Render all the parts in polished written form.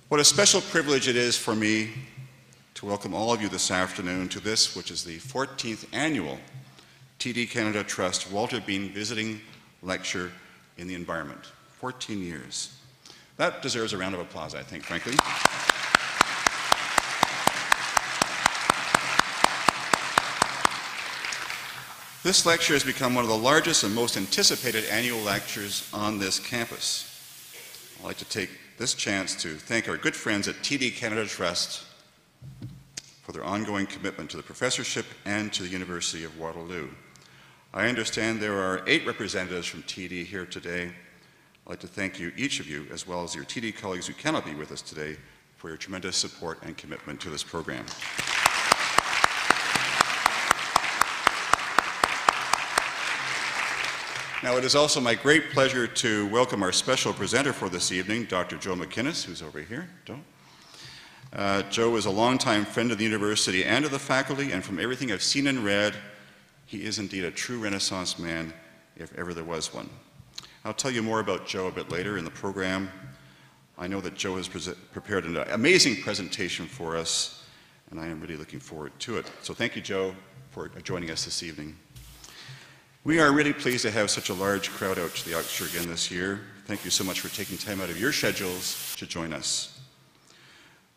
What a special privilege it is for me to welcome all of you this afternoon to this, which is the 14th annual TD Canada Trust Walter Bean Visiting Lecture in the Environment. 14 years. That deserves a round of applause, I think, frankly. This lecture has become one of the largest and most anticipated annual lectures on this campus. I'd like to take this chance to thank our good friends at TD Canada Trust for their ongoing commitment to the professorship and to the University of Waterloo. I understand there are 8 representatives from TD here today. I'd like to thank you, each of you, as well as your TD colleagues who cannot be with us today, for your tremendous support and commitment to this program. Now, it is also my great pleasure to welcome our special presenter for this evening, Dr. Joe MacInnis, who's over here. Joe is a longtime friend of the university and of the faculty, and from everything I've seen and read, he is indeed a true Renaissance man, if ever there was one. I'll tell you more about Joe a bit later in the program. I know that Joe has prepared an amazing presentation for us, and I am really looking forward to it. So thank you, Joe, for joining us this evening. We are really pleased to have such a large crowd out to the lecture again this year. Thank you so much for taking time out of your schedules to join us.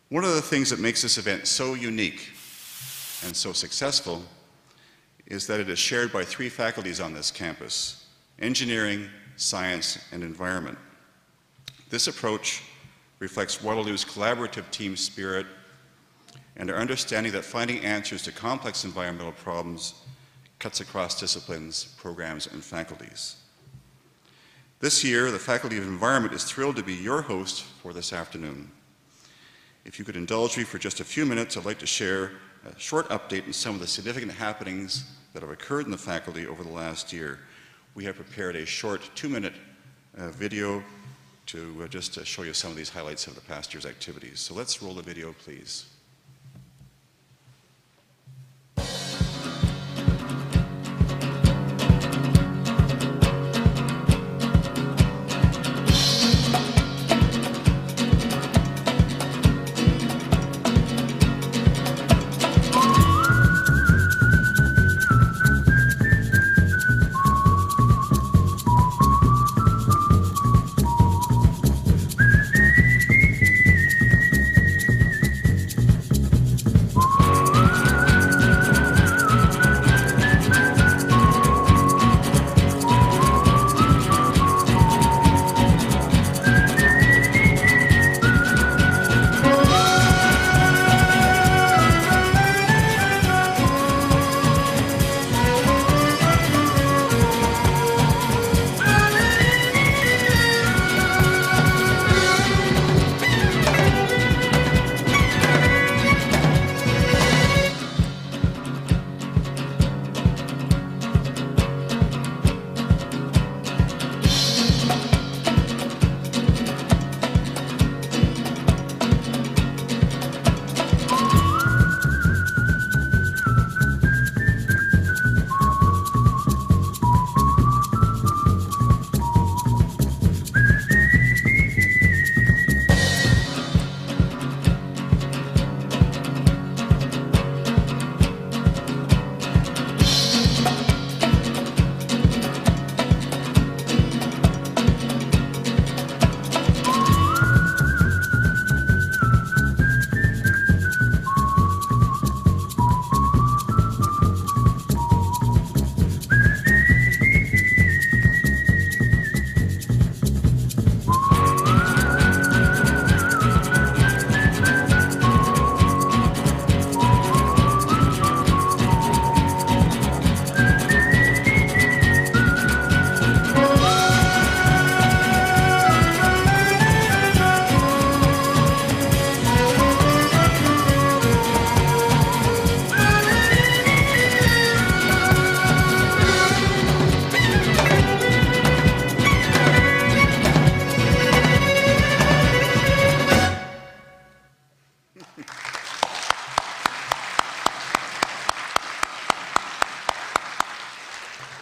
One of the things that makes this event so unique and so successful is that it is shared by 3 faculties on this campus: engineering, science, and environment. This approach reflects Waterloo's collaborative team spirit and our understanding that finding answers to complex environmental problems cuts across disciplines, programs, and faculties. This year, the Faculty of Environment is thrilled to be your host for this afternoon. If you could indulge me for just a few minutes, I'd like to share a short update on some of the significant happenings that have occurred in the faculty over the last year. We have prepared a short 2-minute video to just show you some of these highlights of the past year's activities. So let's roll the video, please.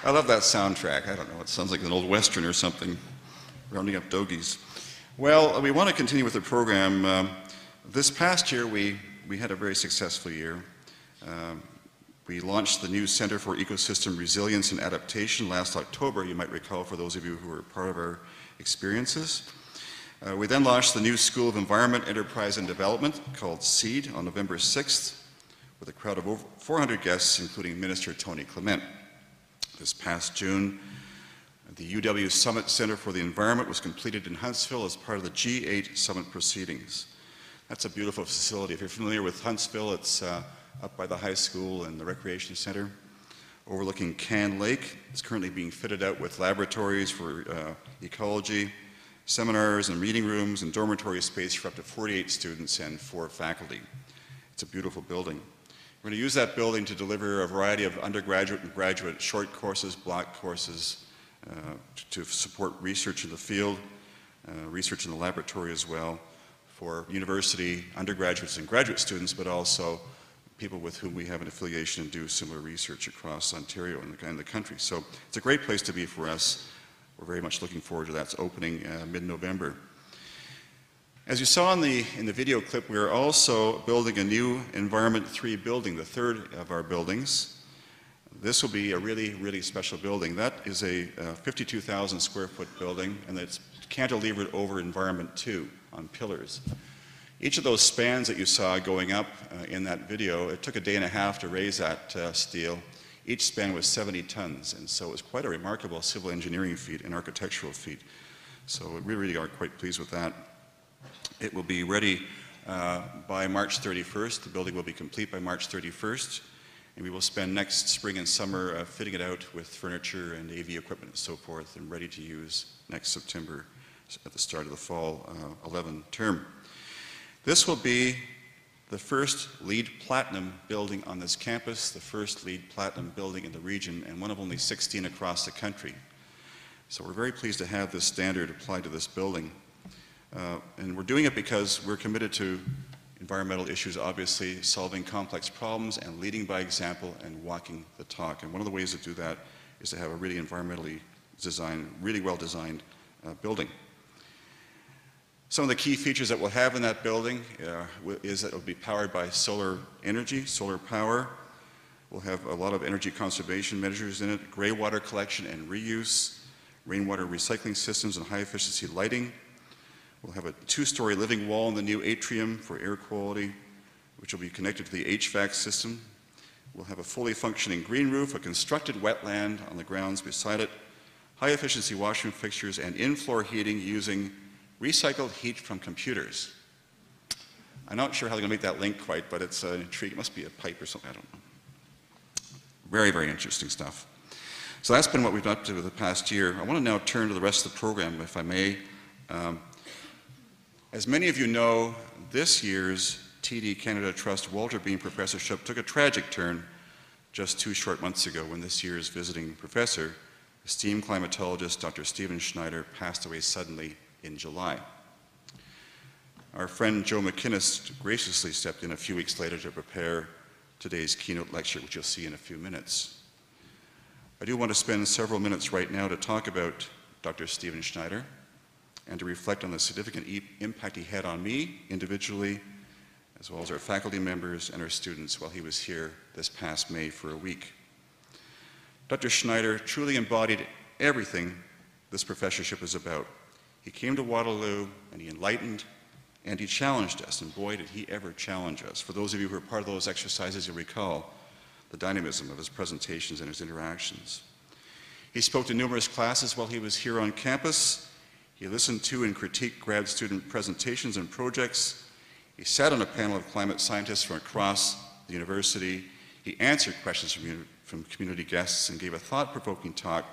I love that soundtrack. I don't know, it sounds like an old Western or something, rounding up Dogies. Well, we want to continue with the program. This past year, we had a very successful year. We launched the new Center for Ecosystem Resilience and Adaptation last October, you might recall, for those of you who were part of our experiences. We then launched the new School of Environment, Enterprise and Development, called SEED, on November 6th, with a crowd of over 400 guests, including Minister Tony Clement. This past June, the UW Summit Center for the Environment was completed in Huntsville as part of the G8 Summit proceedings. That's a beautiful facility. If you're familiar with Huntsville, it's up by the high school and the recreation center, overlooking Can Lake. It's currently being fitted out with laboratories for ecology, seminars and reading rooms, and dormitory space for up to 48 students and 4 faculty. It's a beautiful building. We're going to use that building to deliver a variety of undergraduate and graduate short courses, block courses, to support research in the field, research in the laboratory as well, for university undergraduates and graduate students, but also people with whom we have an affiliation and do similar research across Ontario and the country. So it's a great place to be for us. We're very much looking forward to that. It's opening mid-November. As you saw in the video clip, we are also building a new Environment 3 building, the third of our buildings. This will be a really, really special building. That is a 52,000 square foot building, and it's cantilevered over Environment 2 on pillars. Each of those spans that you saw going up in that video, it took a day and a half to raise that steel. Each span was 70 tons, and so it was quite a remarkable civil engineering feat and architectural feat. So we really are quite pleased with that. It will be ready by March 31st. The building will be complete by March 31st. And we will spend next spring and summer fitting it out with furniture and AV equipment and so forth, and ready to use next September at the start of the fall 11 term. This will be the first LEED Platinum building on this campus, the first LEED Platinum building in the region, and one of only 16 across the country. So we're very pleased to have this standard applied to this building. And we're doing it because we're committed to environmental issues, obviously, solving complex problems and leading by example and walking the talk. And one of the ways to do that is to have a really environmentally designed, really well-designed building. Some of the key features that we'll have in that building is that it will be powered by solar energy, solar power. We'll have a lot of energy conservation measures in it, gray water collection and reuse, rainwater recycling systems, and high-efficiency lighting. We'll have a 2-story living wall in the new atrium for air quality, which will be connected to the HVAC system. We'll have a fully functioning green roof, a constructed wetland on the grounds beside it, high-efficiency washroom fixtures, and in-floor heating using recycled heat from computers. I'm not sure how they're going to make that link quite, but it's an intrigue. It must be a pipe or something, I don't know. Very, very interesting stuff. So that's been what we've done up to the past year. I want to now turn to the rest of the program, if I may. As many of you know, this year's TD Canada Trust Walter Bean Professorship took a tragic turn just 2 short months ago when this year's visiting professor, esteemed climatologist Dr. Stephen Schneider, passed away suddenly in July. Our friend Joe MacInnis graciously stepped in a few weeks later to prepare today's keynote lecture, which you'll see in a few minutes. I do want to spend several minutes right now to talk about Dr. Stephen Schneider and to reflect on the significant impact he had on me individually, as well as our faculty members and our students while he was here this past May for a week. Dr. Schneider truly embodied everything this professorship is about. He came to Waterloo and he enlightened and he challenged us, and boy did he ever challenge us. For those of you who are part of those exercises, you'll recall the dynamism of his presentations and his interactions. He spoke to numerous classes while he was here on campus. He listened to and critiqued grad student presentations and projects. He sat on a panel of climate scientists from across the university. He answered questions from community guests and gave a thought-provoking talk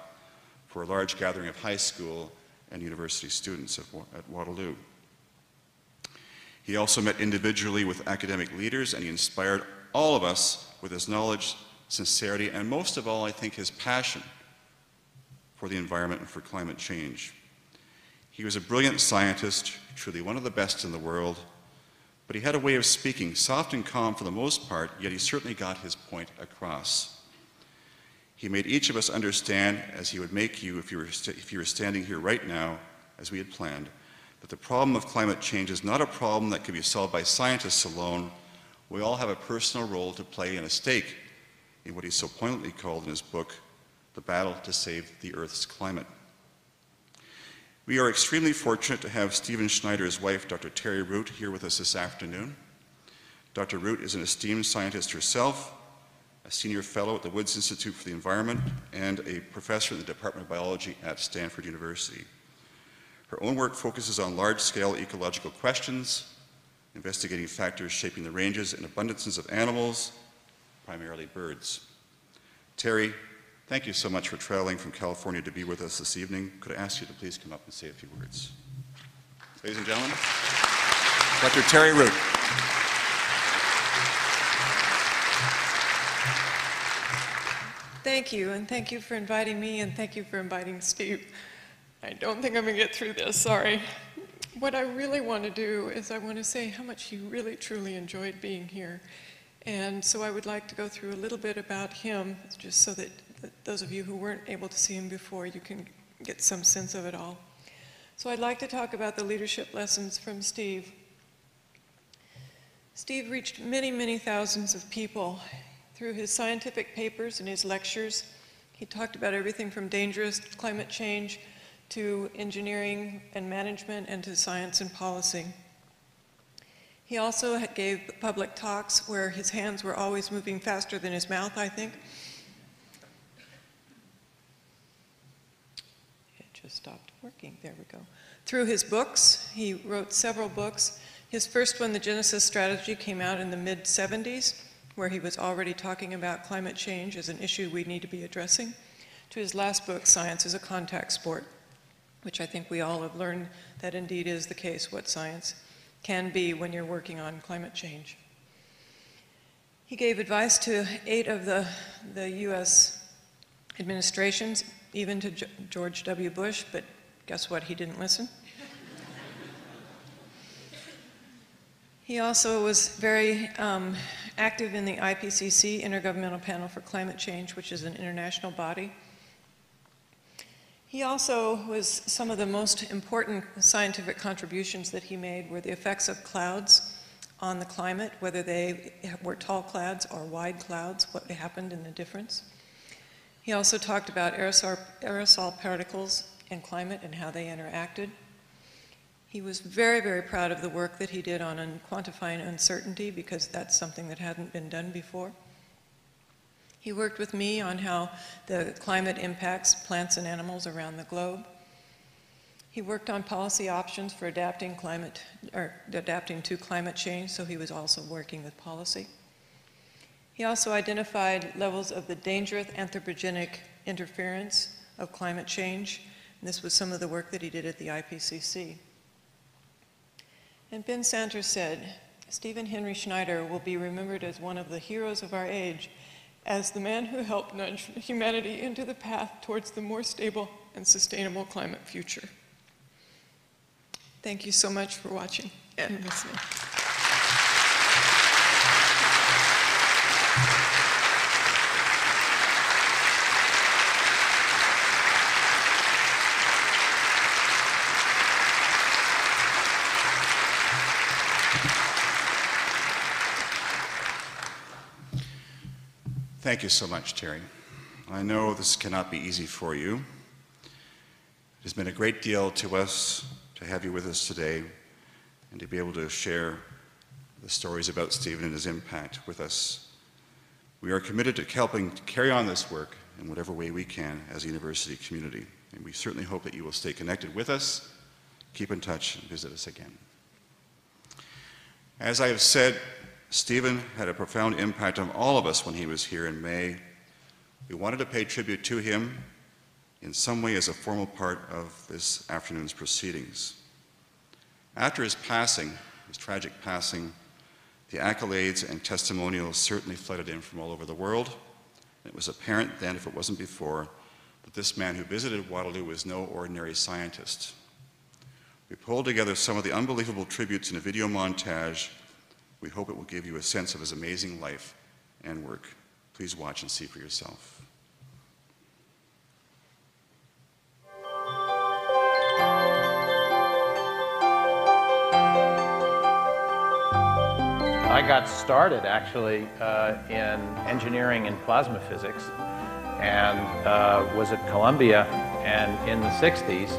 for a large gathering of high school and university students at Waterloo. He also met individually with academic leaders, and he inspired all of us with his knowledge, sincerity, and most of all, I think, his passion for the environment and for climate change. He was a brilliant scientist, truly one of the best in the world, but he had a way of speaking, soft and calm for the most part, yet he certainly got his point across. He made each of us understand, as he would make you if you were standing here right now, as we had planned, But the problem of climate change is not a problem that can be solved by scientists alone. We all have a personal role to play and a stake in what he so poignantly called in his book, The Battle to Save the Earth's Climate. We are extremely fortunate to have Stephen Schneider's wife, Dr. Terry Root, here with us this afternoon. Dr. Root is an esteemed scientist herself, a senior fellow at the Woods Institute for the Environment, and a professor in the Department of Biology at Stanford University. Her own work focuses on large-scale ecological questions, investigating factors shaping the ranges and abundances of animals, primarily birds. Terry, thank you so much for traveling from California to be with us this evening. Could I ask you to please come up and say a few words? Ladies and gentlemen, Dr. Terry Root. Thank you, and thank you for inviting me, and thank you for inviting Steve. I don't think I'm going to get through this, sorry. What I really want to do is I want to say how much he really, truly enjoyed being here. And so I would like to go through a little bit about him, just so that those of you who weren't able to see him before, you can get some sense of it all. So I'd like to talk about the leadership lessons from Steve. Steve reached many, many thousands of people through his scientific papers and his lectures. He talked about everything from dangerous climate change to engineering and management and to science and policy. He also gave public talks where his hands were always moving faster than his mouth, I think. It just stopped working, there we go. Through his books, he wrote several books. His first one, The Genesis Strategy, came out in the mid-70s, where he was already talking about climate change as an issue we need to be addressing, to his last book, Science is a Contact Sport, which I think we all have learned that indeed is the case, what science can be when you're working on climate change. He gave advice to 8 of the US administrations, even to George W. Bush, but guess what, he didn't listen. He also was very active in the IPCC, Intergovernmental Panel for Climate Change, which is an international body. He also was, some of the most important scientific contributions that he made were the effects of clouds on the climate, whether they were tall clouds or wide clouds, what happened and the difference. He also talked about aerosol particles and climate and how they interacted. He was very, very proud of the work that he did on quantifying uncertainty, because that's something that hadn't been done before. He worked with me on how the climate impacts plants and animals around the globe. He worked on policy options for adapting to climate change, so he was also working with policy. He also identified levels of the dangerous anthropogenic interference of climate change, and this was some of the work that he did at the IPCC. And Ben Sanders said, Stephen Henry Schneider will be remembered as one of the heroes of our age, as the man who helped nudge humanity into the path towards the more stable and sustainable climate future. Thank you so much for watching and listening. Thank you so much, Terry. I know this cannot be easy for you. It has been a great deal to us to have you with us today and to be able to share the stories about Stephen and his impact with us. We are committed to helping to carry on this work in whatever way we can as a university community, and we certainly hope that you will stay connected with us, keep in touch, and visit us again. As I have said, Stephen had a profound impact on all of us when he was here in May. We wanted to pay tribute to him in some way as a formal part of this afternoon's proceedings. After his passing, his tragic passing, the accolades and testimonials certainly flooded in from all over the world. It was apparent then, if it wasn't before, that this man who visited Waterloo was no ordinary scientist. We pulled together some of the unbelievable tributes in a video montage. We hope it will give you a sense of his amazing life and work. Please watch and see for yourself. I got started actually in engineering and plasma physics, and was at Columbia, and in the 60s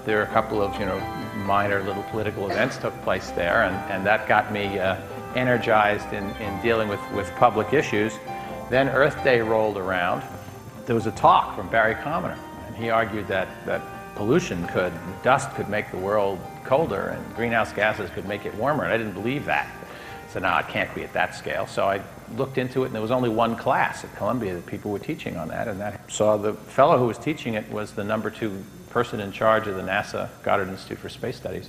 there were a couple of minor little political events took place there, and that got me energized in dealing with public issues. Then Earth Day rolled around. There was a talk from Barry Commoner, and he argued that pollution dust could make the world colder and greenhouse gases could make it warmer, and I didn't believe that. So no, it can't be at that scale. So I looked into it, and there was only one class at Columbia that people were teaching on that. So the fellow who was teaching it was the #2 person in charge of the NASA Goddard Institute for Space Studies.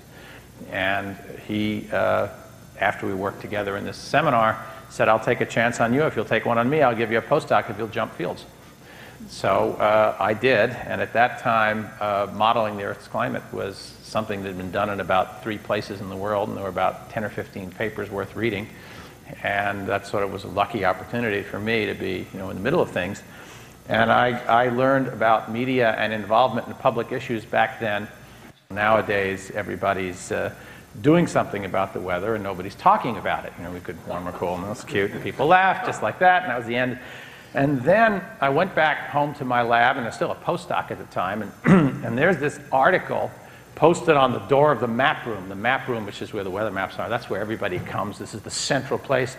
And he, after we worked together in this seminar, said, "I'll take a chance on you. If you'll take one on me, I'll give you a postdoc if you'll jump fields." So I did, and at that time, modeling the Earth's climate was something that had been done in about 3 places in the world, and there were about 10 or 15 papers worth reading. And that sort of was a lucky opportunity for me to be in the middle of things. And I learned about media and involvement in public issues back then. Nowadays, everybody's doing something about the weather, and nobody's talking about it. We could warm or cool, and that's cute, and people laughed just like that, and that was the end. And then I went back home to my lab, and I was still a postdoc at the time, and there's this article posted on the door of the map room, which is where the weather maps are. That's where everybody comes. This is the central place.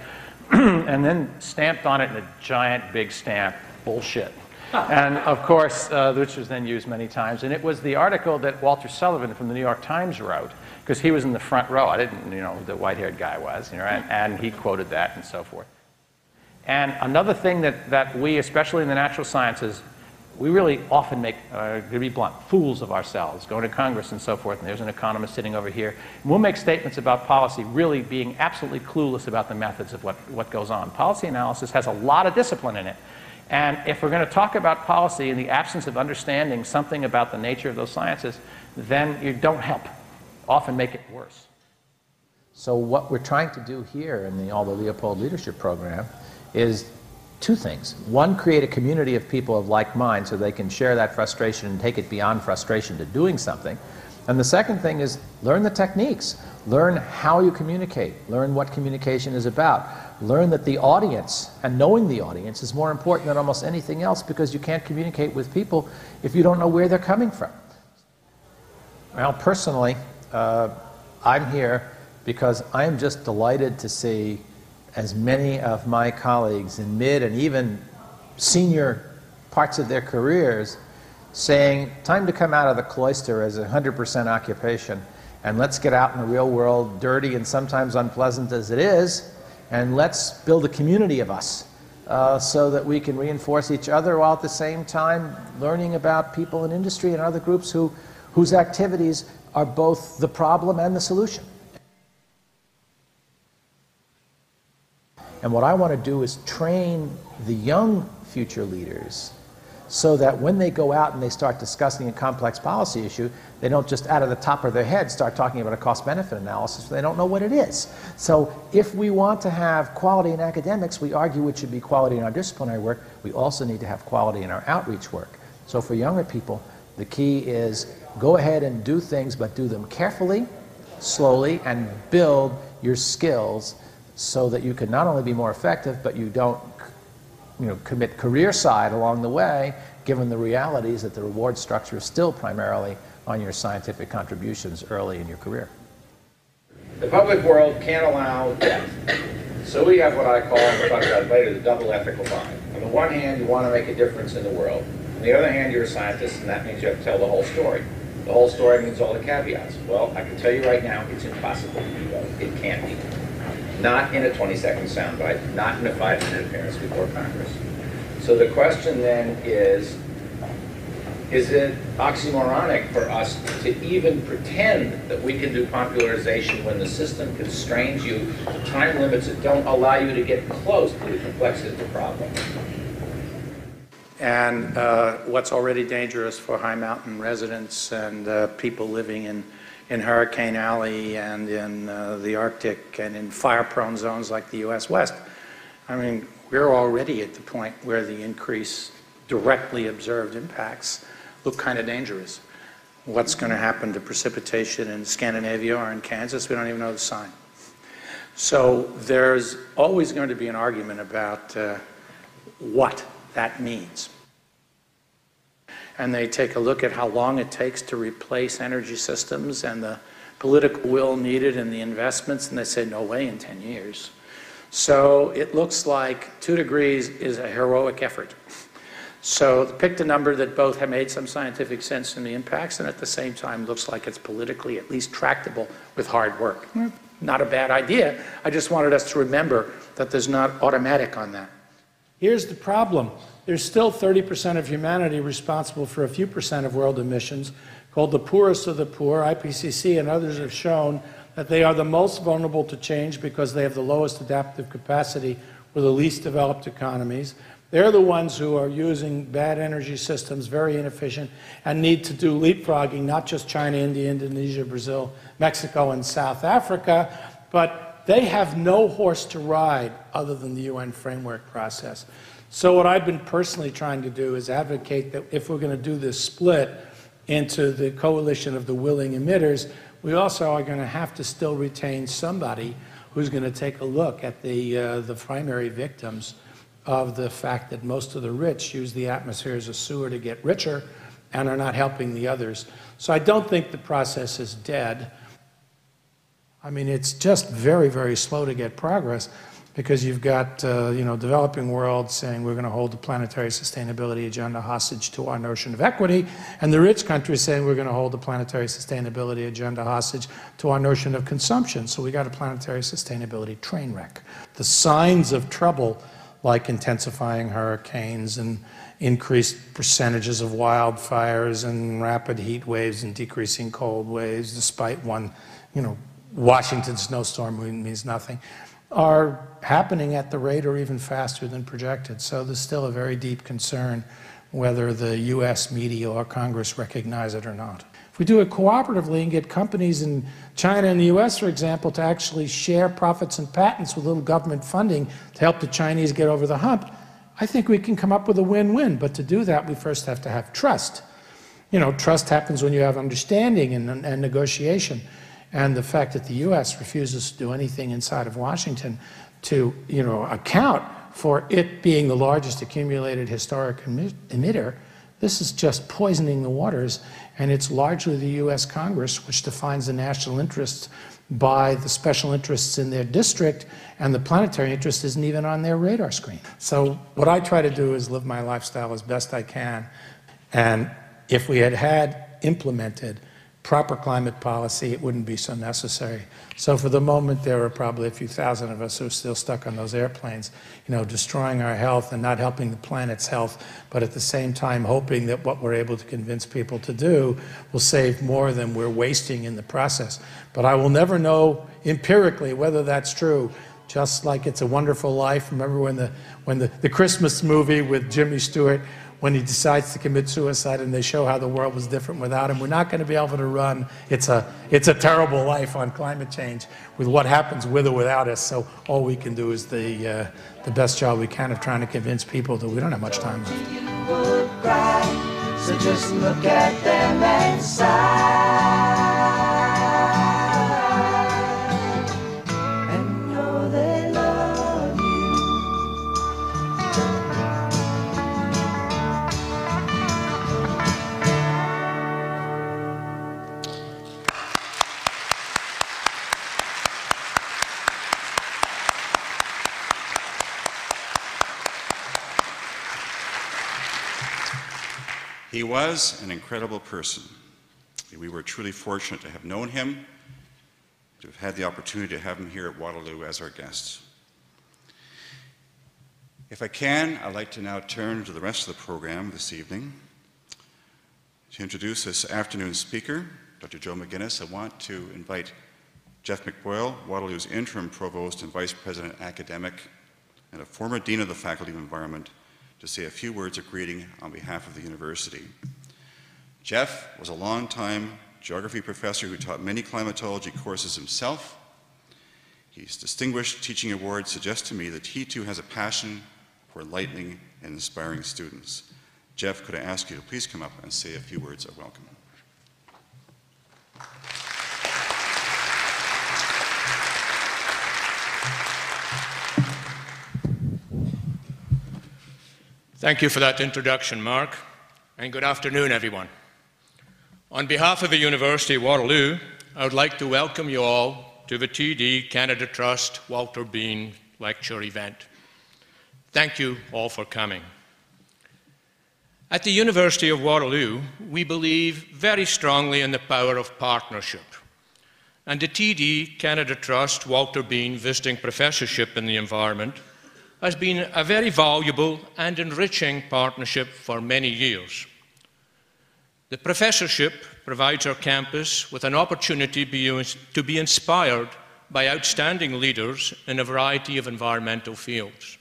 And then stamped on it in a giant big stamp, bullshit. And of course, which was then used many times. And it was the article that Walter Sullivan from the New York Times wrote, because he was in the front row. I didn't know who the white-haired guy was, and he quoted that and so forth. And another thing that we, especially in the natural sciences, we really often make, to be blunt, fools of ourselves, going to Congress and so forth, and there's an economist sitting over here, and we'll make statements about policy really being absolutely clueless about the methods of what goes on. Policy analysis has a lot of discipline in it, and if we're going to talk about policy in the absence of understanding something about the nature of those sciences, then you don't help, often make it worse. So what we're trying to do here in the Aldo Leopold Leadership Program is 2 things. One, create a community of people of like mind so they can share that frustration and take it beyond frustration to doing something. And the second thing is learn the techniques. Learn how you communicate. Learn what communication is about. Learn that the audience, and knowing the audience, is more important than almost anything else, because you can't communicate with people if you don't know where they're coming from. Well, personally, I'm here because I am just delighted to see as many of my colleagues in mid and even senior parts of their careers saying, time to come out of the cloister as a 100% occupation, and let's get out in the real world, dirty and sometimes unpleasant as it is, and let's build a community of us so that we can reinforce each other while at the same time learning about people in industry and other groups whose activities are both the problem and the solution. And what I want to do is train the young future leaders so that when they go out and they start discussing a complex policy issue, they don't just out of the top of their head start talking about a cost-benefit analysis. They don't know what it is. So if we want to have quality in academics, we argue it should be quality in our disciplinary work. We also need to have quality in our outreach work. So for younger people, the key is go ahead and do things, but do them carefully, slowly, and build your skills so that you can not only be more effective, but you don't commit career side along the way, given the realities that the reward structure is still primarily on your scientific contributions early in your career. The public world can't allow death. So we have what I call, we'll talk about it later, the double ethical bind. On the one hand, you want to make a difference in the world. On the other hand, you're a scientist, and that means you have to tell the whole story. The whole story means all the caveats. Well, I can tell you right now, it's impossible to do both. It can't be. Not in a 20-second soundbite, not in a 5-minute appearance before Congress. So the question then is it oxymoronic for us to even pretend that we can do popularization when the system constrains you to time limits that don't allow you to get close to the complexity of the problem? And what's already dangerous for high mountain residents and people living in Hurricane Alley and in the Arctic and in fire-prone zones like the U.S. West. I mean, we're already at the point where the increased directly observed impacts look kind of dangerous. What's going to happen to precipitation in Scandinavia or in Kansas? We don't even know the sign. So there's always going to be an argument about what that means. And they take a look at how long it takes to replace energy systems and the political will needed and the investments, and they say, no way in 10 years. So it looks like 2 degrees is a heroic effort. So they picked a number that both have made some scientific sense in the impacts and at the same time looks like it's politically at least tractable with hard work. Not a bad idea. I just wanted us to remember that there's not automatic on that. Here's the problem. There's still 30% of humanity responsible for a few percent of world emissions, called the poorest of the poor. IPCC and others have shown that they are the most vulnerable to change because they have the lowest adaptive capacity with the least developed economies. They're the ones who are using bad energy systems, very inefficient, and need to do leapfrogging, not just China, India, Indonesia, Brazil, Mexico, and South Africa, but they have no horse to ride other than the UN framework process. So what I've been personally trying to do is advocate that if we're going to do this split into the coalition of the willing emitters, we also are going to have to still retain somebody who's going to take a look at the primary victims of the fact that most of the rich use the atmosphere as a sewer to get richer and are not helping the others. So I don't think the process is dead. I mean, it's just very, very slow to get progress because you've got, developing world saying we're going to hold the planetary sustainability agenda hostage to our notion of equity, and the rich countries saying we're going to hold the planetary sustainability agenda hostage to our notion of consumption. So we got a planetary sustainability train wreck. The signs of trouble, like intensifying hurricanes and increased percentages of wildfires and rapid heat waves and decreasing cold waves, despite one, Washington snowstorm means nothing, are happening at the rate or even faster than projected. So there's still a very deep concern whether the US media or Congress recognize it or not. If we do it cooperatively and get companies in China and the US, for example, to actually share profits and patents with little government funding to help the Chinese get over the hump, I think we can come up with a win-win. But to do that, we first have to have trust. Trust happens when you have understanding and negotiation. And the fact that the US refuses to do anything inside of Washington to, account for it being the largest accumulated historic emitter, this is just poisoning the waters. And it's largely the US Congress which defines the national interests by the special interests in their district, and the planetary interest isn't even on their radar screen. So what I try to do is live my lifestyle as best I can. And if we had implemented proper climate policy, it wouldn't be so necessary. So for the moment, there are probably a few thousand of us who are still stuck on those airplanes, destroying our health and not helping the planet's health, but at the same time hoping that what we're able to convince people to do will save more than we're wasting in the process. But I will never know empirically whether that's true. Just like It's a Wonderful Life. Remember when the Christmas movie with Jimmy Stewart, when he decides to commit suicide and they show how the world was different without him. We're not going to be able to run It's a Terrible Life on climate change with what happens with or without us. So all we can do is the best job we can of trying to convince people that we don't have much time left. You would cry, so just look at them and sigh. And know they love you. He was an incredible person. We were truly fortunate to have known him, to have had the opportunity to have him here at Waterloo as our guest. If I can, I'd like to now turn to the rest of the program this evening. To introduce this afternoon's speaker, Dr. Joe MacInnis, I want to invite Jeff McBoyle, Waterloo's interim provost and vice president academic, and a former dean of the Faculty of Environment, to say a few words of greeting on behalf of the university. Jeff was a long-time geography professor who taught many climatology courses himself. His distinguished teaching award suggests to me that he too has a passion for enlightening and inspiring students. Jeff, could I ask you to please come up and say a few words of welcome? Thank you for that introduction, Mark, and good afternoon, everyone. On behalf of the University of Waterloo, I would like to welcome you all to the TD Canada Trust Walter Bean Lecture event. Thank you all for coming. At the University of Waterloo, we believe very strongly in the power of partnership, and the TD Canada Trust Walter Bean Visiting Professorship in the Environment has been a very valuable and enriching partnership for many years. The professorship provides our campus with an opportunity to be inspired by outstanding leaders in a variety of environmental fields.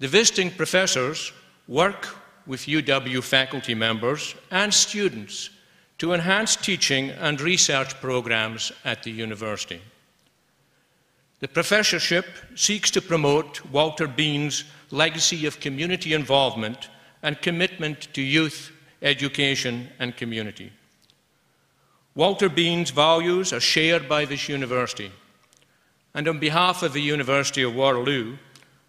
The visiting professors work with UW faculty members and students to enhance teaching and research programs at the university. The professorship seeks to promote Walter Bean's legacy of community involvement and commitment to youth, education, and community. Walter Bean's values are shared by this university, and on behalf of the University of Waterloo,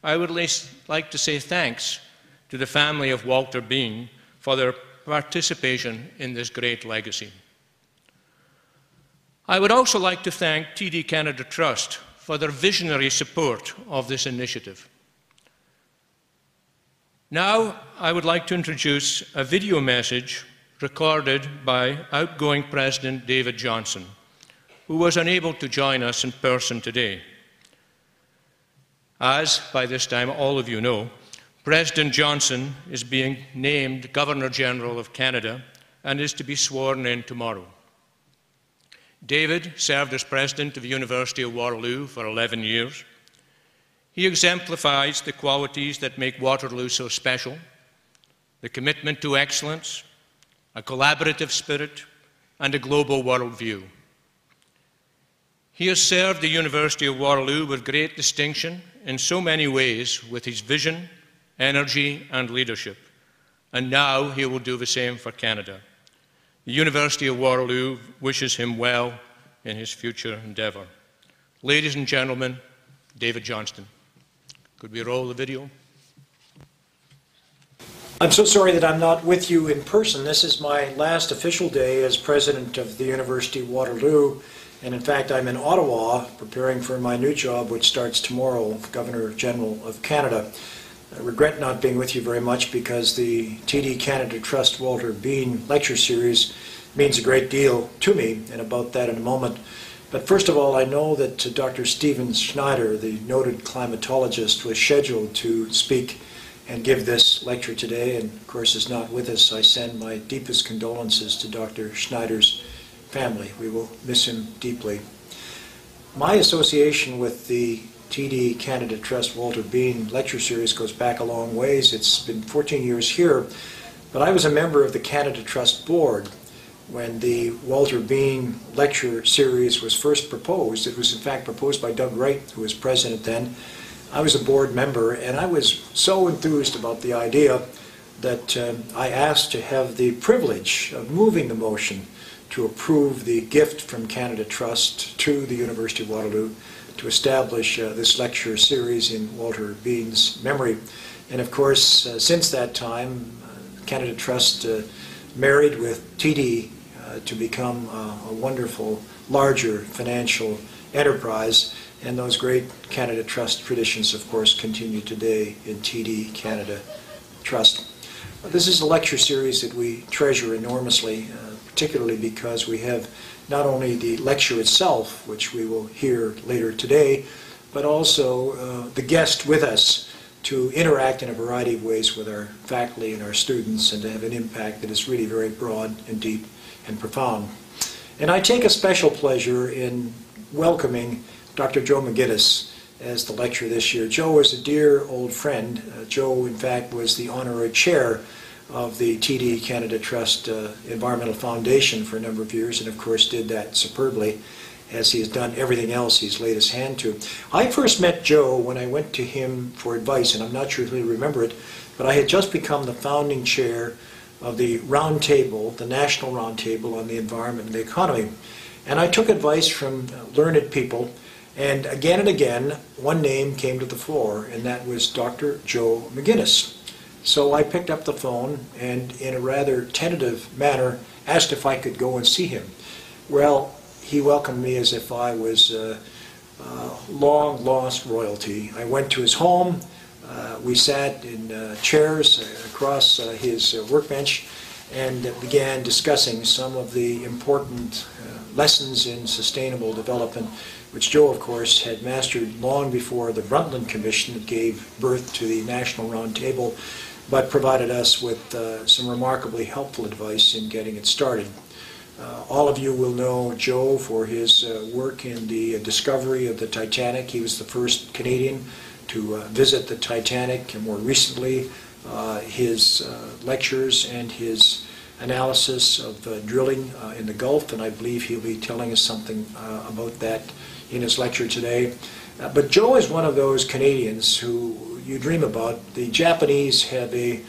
I would like to say thanks to the family of Walter Bean for their participation in this great legacy. I would also like to thank TD Canada Trust for their visionary support of this initiative. Now, I would like to introduce a video message recorded by outgoing President David Johnson, who was unable to join us in person today. As, by this time, all of you know, President Johnson is being named Governor-General of Canada and is to be sworn in tomorrow. David served as president of the University of Waterloo for 11 years. He exemplifies the qualities that make Waterloo so special: the commitment to excellence, a collaborative spirit, and a global worldview. He has served the University of Waterloo with great distinction in so many ways with his vision, energy, and leadership, and now he will do the same for Canada. The University of Waterloo wishes him well in his future endeavor. Ladies and gentlemen, David Johnston. Could we roll the video? I'm so sorry that I'm not with you in person. This is my last official day as president of the University of Waterloo, and in fact I'm in Ottawa preparing for my new job, which starts tomorrow, Governor General of Canada. I regret not being with you very much because the TD Canada Trust Walter Bean Lecture Series means a great deal to me, and about that in a moment. But first of all, I know that Dr. Stephen Schneider, the noted climatologist, was scheduled to speak and give this lecture today, and of course is not with us. I send my deepest condolences to Dr. Schneider's family. We will miss him deeply. My association with the TD Canada Trust Walter Bean Lecture Series goes back a long ways. It's been 14 years here, but I was a member of the Canada Trust Board when the Walter Bean Lecture Series was first proposed. It was in fact proposed by Doug Wright, who was president then. I was a board member, and I was so enthused about the idea that I asked to have the privilege of moving the motion to approve the gift from Canada Trust to the University of Waterloo to establish this lecture series in Walter Bean's memory. And of course, since that time, Canada Trust married with TD to become a wonderful, larger financial enterprise. And those great Canada Trust traditions, of course, continue today in TD Canada Trust. This is a lecture series that we treasure enormously, particularly because we have not only the lecture itself, which we will hear later today, but also the guest with us to interact in a variety of ways with our faculty and our students and to have an impact that is really very broad and deep and profound. And I take a special pleasure in welcoming Dr. Joe MacInnis as the lecturer this year. Joe is a dear old friend. Joe, in fact, was the honorary chair of the TD Canada Trust Environmental Foundation for a number of years, and of course did that superbly, as he has done everything else he's laid his hand to. I first met Joe when I went to him for advice, and I'm not sure if he'll remember it, but I had just become the founding chair of the Roundtable, the National Roundtable on the Environment and the Economy. And I took advice from learned people, and again, one name came to the fore, and that was Dr. Joe MacInnis. So I picked up the phone and, in a rather tentative manner, asked if I could go and see him. Well, he welcomed me as if I was long-lost royalty. I went to his home. We sat in chairs across his workbench and began discussing some of the important lessons in sustainable development, which Joe, of course, had mastered long before the Brundtland Commission that gave birth to the National Roundtable, but provided us with some remarkably helpful advice in getting it started. All of you will know Joe for his work in the discovery of the Titanic. He was the first Canadian to visit the Titanic, and more recently his lectures and his analysis of drilling in the Gulf, and I believe he'll be telling us something about that in his lecture today. But Joe is one of those Canadians who you dream about. The Japanese have a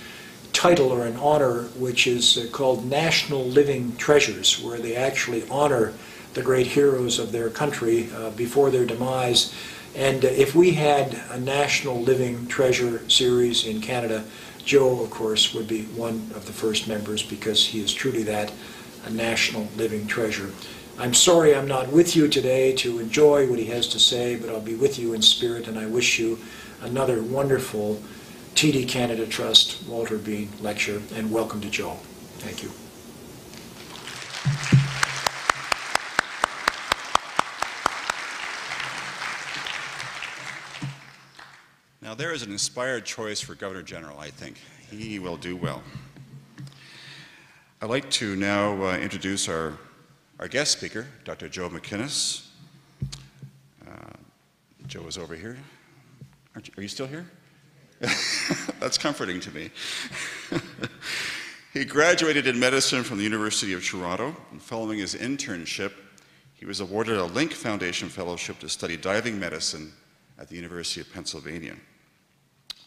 title or an honor which is called National Living Treasures, where they actually honor the great heroes of their country before their demise. And if we had a National Living Treasure series in Canada, Joe, of course, would be one of the first members because he is truly that, a national living treasure. I'm sorry I'm not with you today to enjoy what he has to say, but I'll be with you in spirit, and I wish you another wonderful TD Canada Trust Walter Bean lecture, and welcome to Joe. Thank you. Now there is an inspired choice for Governor General, I think. He will do well. I'd like to now introduce our guest speaker, Dr. Joe MacInnis. Joe is over here. Are you still here? That's comforting to me. He graduated in medicine from the University of Toronto, and following his internship, he was awarded a Link Foundation Fellowship to study diving medicine at the University of Pennsylvania.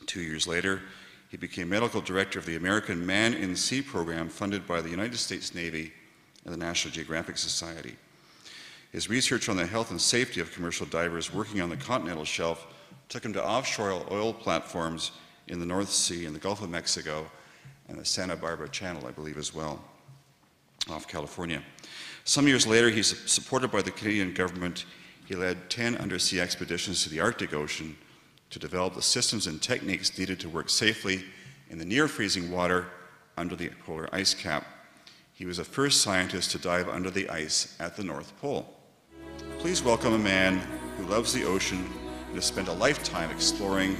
2 years later, he became medical director of the American Man in Sea program funded by the United States Navy and the National Geographic Society. His research on the health and safety of commercial divers working on the continental shelf took him to offshore oil platforms in the North Sea and the Gulf of Mexico and the Santa Barbara Channel, I believe, as well, off California. Some years later, he's supported by the Canadian government. He led 10 undersea expeditions to the Arctic Ocean to develop the systems and techniques needed to work safely in the near-freezing water under the polar ice cap. He was the first scientist to dive under the ice at the North Pole. Please welcome a man who loves the ocean and has spent a lifetime exploring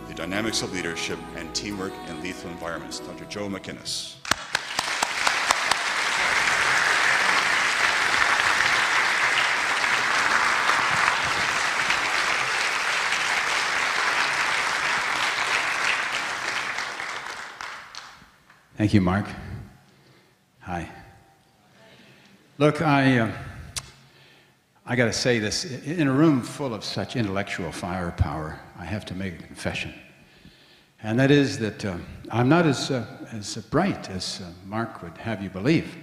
the dynamics of leadership and teamwork in lethal environments, Dr. Joe MacInnis. Thank you, Mark. Hi. Look, I got to say this. In a room full of such intellectual firepower, I have to make a confession. And that is that I'm not as bright as Mark would have you believe.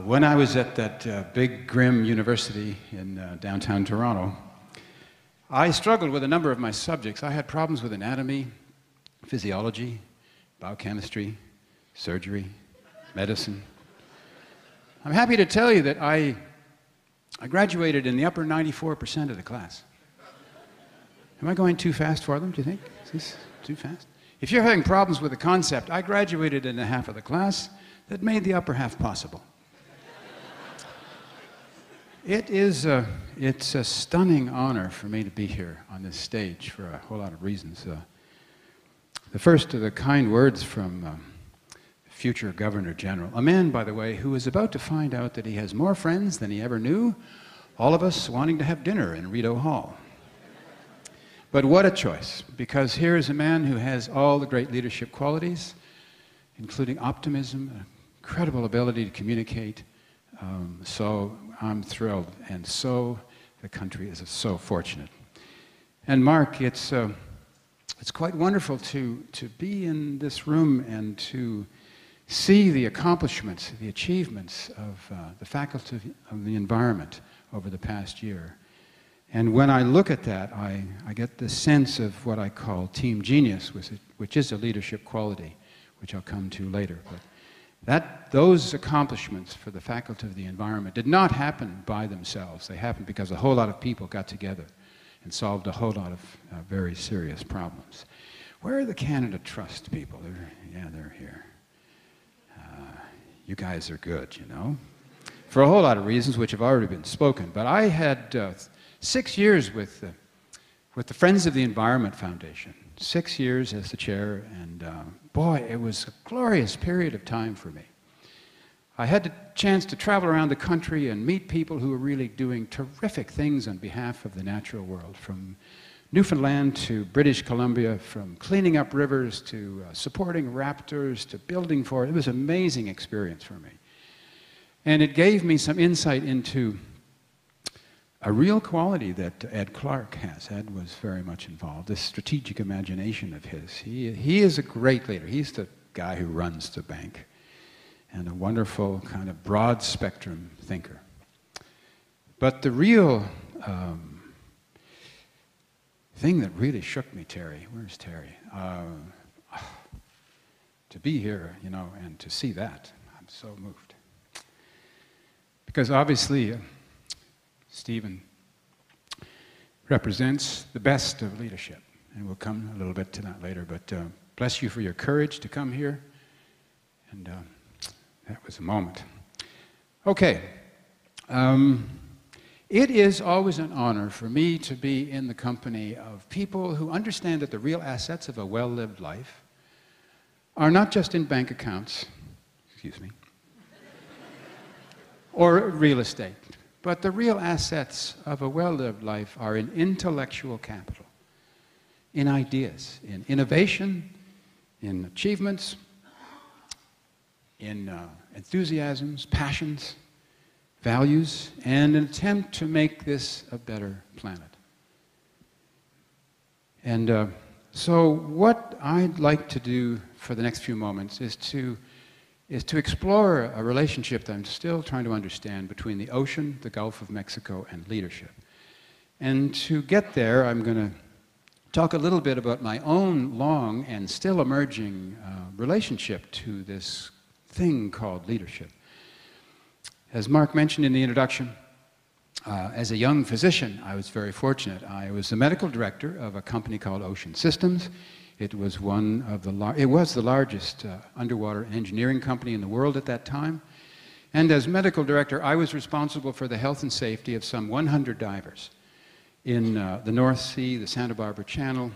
When I was at that big, grim university in downtown Toronto, I struggled with a number of my subjects. I had problems with anatomy, physiology, biochemistry, surgery, medicine. I'm happy to tell you that I graduated in the upper 94% of the class. Am I going too fast for them, do you think? Is this too fast? If you're having problems with a concept, I graduated in the half of the class that made the upper half possible. It's a stunning honor for me to be here on this stage for a whole lot of reasons. The first are the kind words from future Governor General, a man, by the way, who is about to find out that he has more friends than he ever knew, all of us wanting to have dinner in Rideau Hall. But what a choice, because here is a man who has all the great leadership qualities, including optimism, incredible ability to communicate. So I'm thrilled, and so the country is so fortunate. And Mark, it's quite wonderful to be in this room and to see the accomplishments, the achievements of the Faculty of the Environment over the past year. And when I look at that, I get the sense of what I call team genius, which is a leadership quality, which I'll come to later. But those accomplishments for the Faculty of the Environment did not happen by themselves. They happened because a whole lot of people got together and solved a whole lot of very serious problems. Where are the Canada Trust people? They're here. You guys are good, you know, for a whole lot of reasons which have already been spoken. But I had 6 years with the Friends of the Environment Foundation, 6 years as the chair, and boy, it was a glorious period of time for me. I had the chance to travel around the country and meet people who were really doing terrific things on behalf of the natural world, from Newfoundland to British Columbia, from cleaning up rivers to supporting raptors to building forests. It was an amazing experience for me. And it gave me some insight into a real quality that Ed Clark has. Ed was very much involved, this strategic imagination of his. He is a great leader. He's the guy who runs the bank, and a wonderful kind of broad spectrum thinker. But the real thing that really shook me, Terry, where's Terry? To be here, you know, and to see that, I'm so moved. Because obviously, Stephen represents the best of leadership, and we'll come a little bit to that later, but bless you for your courage to come here, and that was a moment. Okay. It is always an honor for me to be in the company of people who understand that the real assets of a well-lived life are not just in bank accounts, excuse me, or real estate, but the real assets of a well-lived life are in intellectual capital, in ideas, in innovation, in achievements, in enthusiasms, passions, values, and an attempt to make this a better planet. And so what I'd like to do for the next few moments is to explore a relationship that I'm still trying to understand between the ocean, the Gulf of Mexico, and leadership. And to get there, I'm going to talk a little bit about my own long and still emerging relationship to this thing called leadership. As Mark mentioned in the introduction, as a young physician, I was very fortunate. I was the medical director of a company called Ocean Systems. It was the largest underwater engineering company in the world at that time. And as medical director, I was responsible for the health and safety of some 100 divers in the North Sea, the Santa Barbara Channel,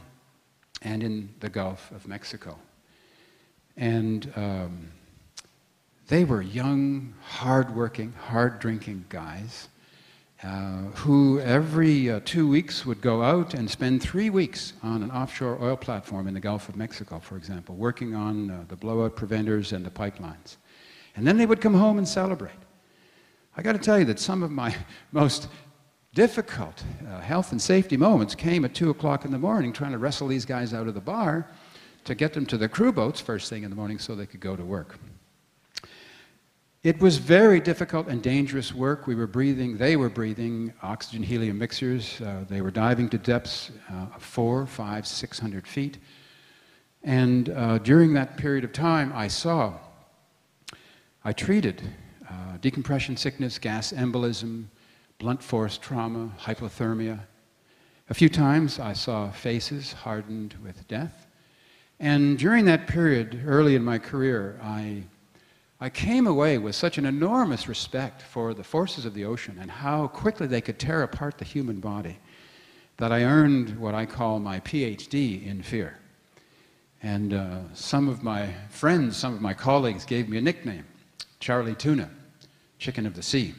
and in the Gulf of Mexico. And they were young, hard-working, hard-drinking guys who every 2 weeks would go out and spend 3 weeks on an offshore oil platform in the Gulf of Mexico, for example, working on the blowout preventers and the pipelines. And then they would come home and celebrate. I got to tell you that some of my most difficult health and safety moments came at 2 o'clock in the morning, trying to wrestle these guys out of the bar to get them to the crew boats first thing in the morning so they could go to work. It was very difficult and dangerous work. They were breathing oxygen helium mixtures. They were diving to depths of 400, 500, 600 feet. And during that period of time, I treated decompression sickness, gas embolism, blunt force trauma, hypothermia. A few times I saw faces hardened with death. And during that period, early in my career, I came away with such an enormous respect for the forces of the ocean and how quickly they could tear apart the human body that I earned what I call my PhD in fear. And some of my friends, some of my colleagues gave me a nickname, Charlie Tuna, Chicken of the Sea.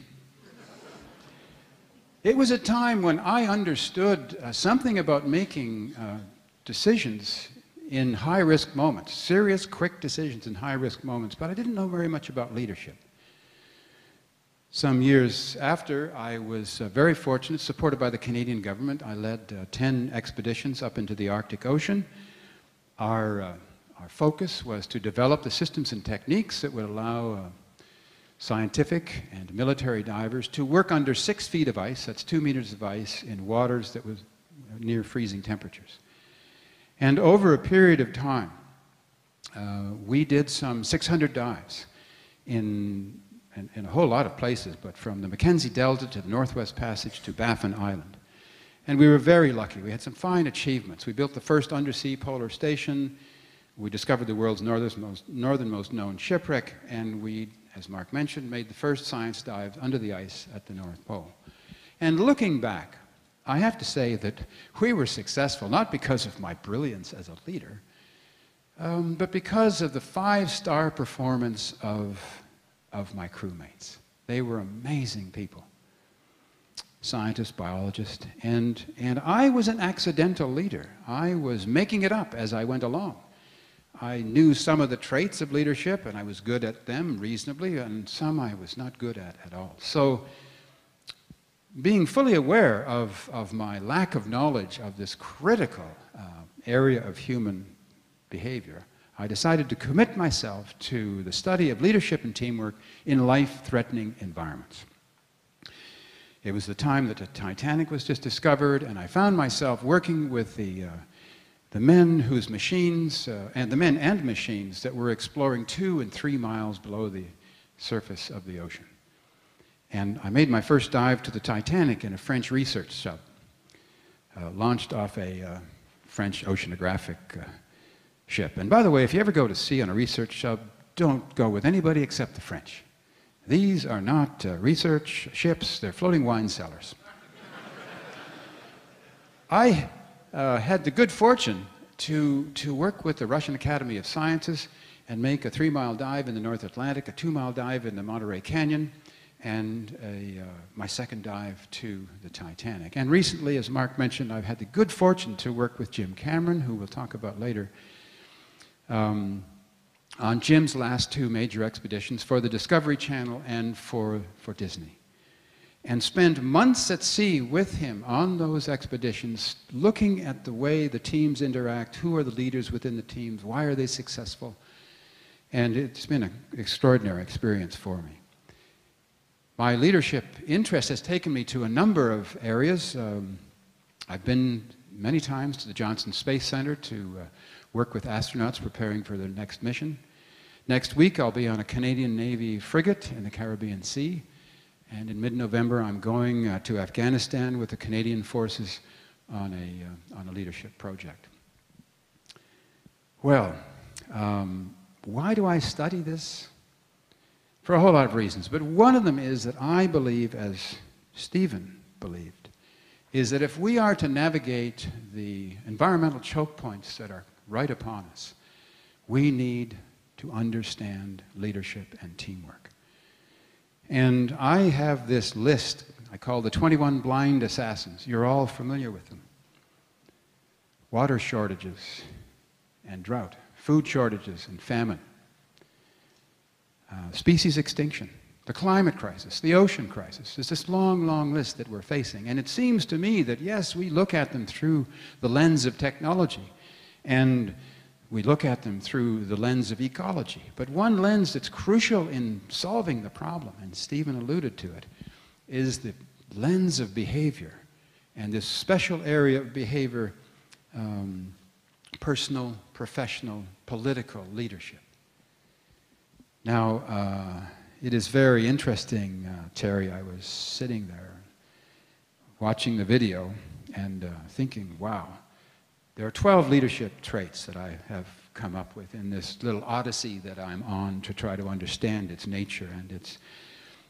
It was a time when I understood something about making decisions in high-risk moments, serious, quick decisions in high-risk moments, but I didn't know very much about leadership. Some years after, I was very fortunate, supported by the Canadian government. I led 10 expeditions up into the Arctic Ocean. Our focus was to develop the systems and techniques that would allow scientific and military divers to work under 6 feet of ice, that's 2 meters of ice, in waters that was near freezing temperatures. And over a period of time, we did some 600 dives in a whole lot of places, but from the Mackenzie Delta to the Northwest Passage to Baffin Island. And we were very lucky. We had some fine achievements. We built the first undersea polar station. We discovered the world's northernmost known shipwreck, and we, as Mark mentioned, made the first science dive under the ice at the North Pole. And looking back, I have to say that we were successful, not because of my brilliance as a leader, but because of the 5-star performance of my crewmates. They were amazing people. Scientists, biologists, and I was an accidental leader. I was making it up as I went along. I knew some of the traits of leadership, and I was good at them reasonably, and some I was not good at all. So, being fully aware of my lack of knowledge of this critical area of human behavior, I decided to commit myself to the study of leadership and teamwork in life-threatening environments. It was the time that the Titanic was just discovered, and I found myself working with the men whose machines, and the men and machines that were exploring 2 and 3 miles below the surface of the ocean. And I made my first dive to the Titanic in a French research sub, launched off a French oceanographic ship. And by the way, if you ever go to sea on a research sub, don't go with anybody except the French. These are not research ships, they're floating wine cellars. I had the good fortune to work with the Russian Academy of Sciences and make a 3-mile dive in the North Atlantic, a 2-mile dive in the Monterey Canyon, and my second dive to the Titanic. And recently, as Mark mentioned, I've had the good fortune to work with Jim Cameron, who we'll talk about later, on Jim's last 2 major expeditions for the Discovery Channel and for Disney. And spend months at sea with him on those expeditions, looking at the way the teams interact, who are the leaders within the teams, why are they successful, and it's been an extraordinary experience for me. My leadership interest has taken me to a number of areas. I've been many times to the Johnson Space Center to work with astronauts preparing for their next mission. Next week, I'll be on a Canadian Navy frigate in the Caribbean Sea. And in mid-November, I'm going to Afghanistan with the Canadian Forces on a leadership project. Well, why do I study this? For a whole lot of reasons, but one of them is that I believe, as Stephen believed, is that if we are to navigate the environmental choke points that are right upon us, we need to understand leadership and teamwork. And I have this list I call the 21 blind assassins. You're all familiar with them. Water shortages and drought, food shortages and famine, species extinction, the climate crisis, the ocean crisis. There's this long, long list that we're facing. And it seems to me that, yes, we look at them through the lens of technology, and we look at them through the lens of ecology. But one lens that's crucial in solving the problem, and Stephen alluded to it, is the lens of behavior. And this special area of behavior, personal, professional, political leadership. Now, it is very interesting, Terry. I was sitting there watching the video and thinking, wow, there are 12 leadership traits that I have come up with in this little odyssey that I'm on to try to understand its nature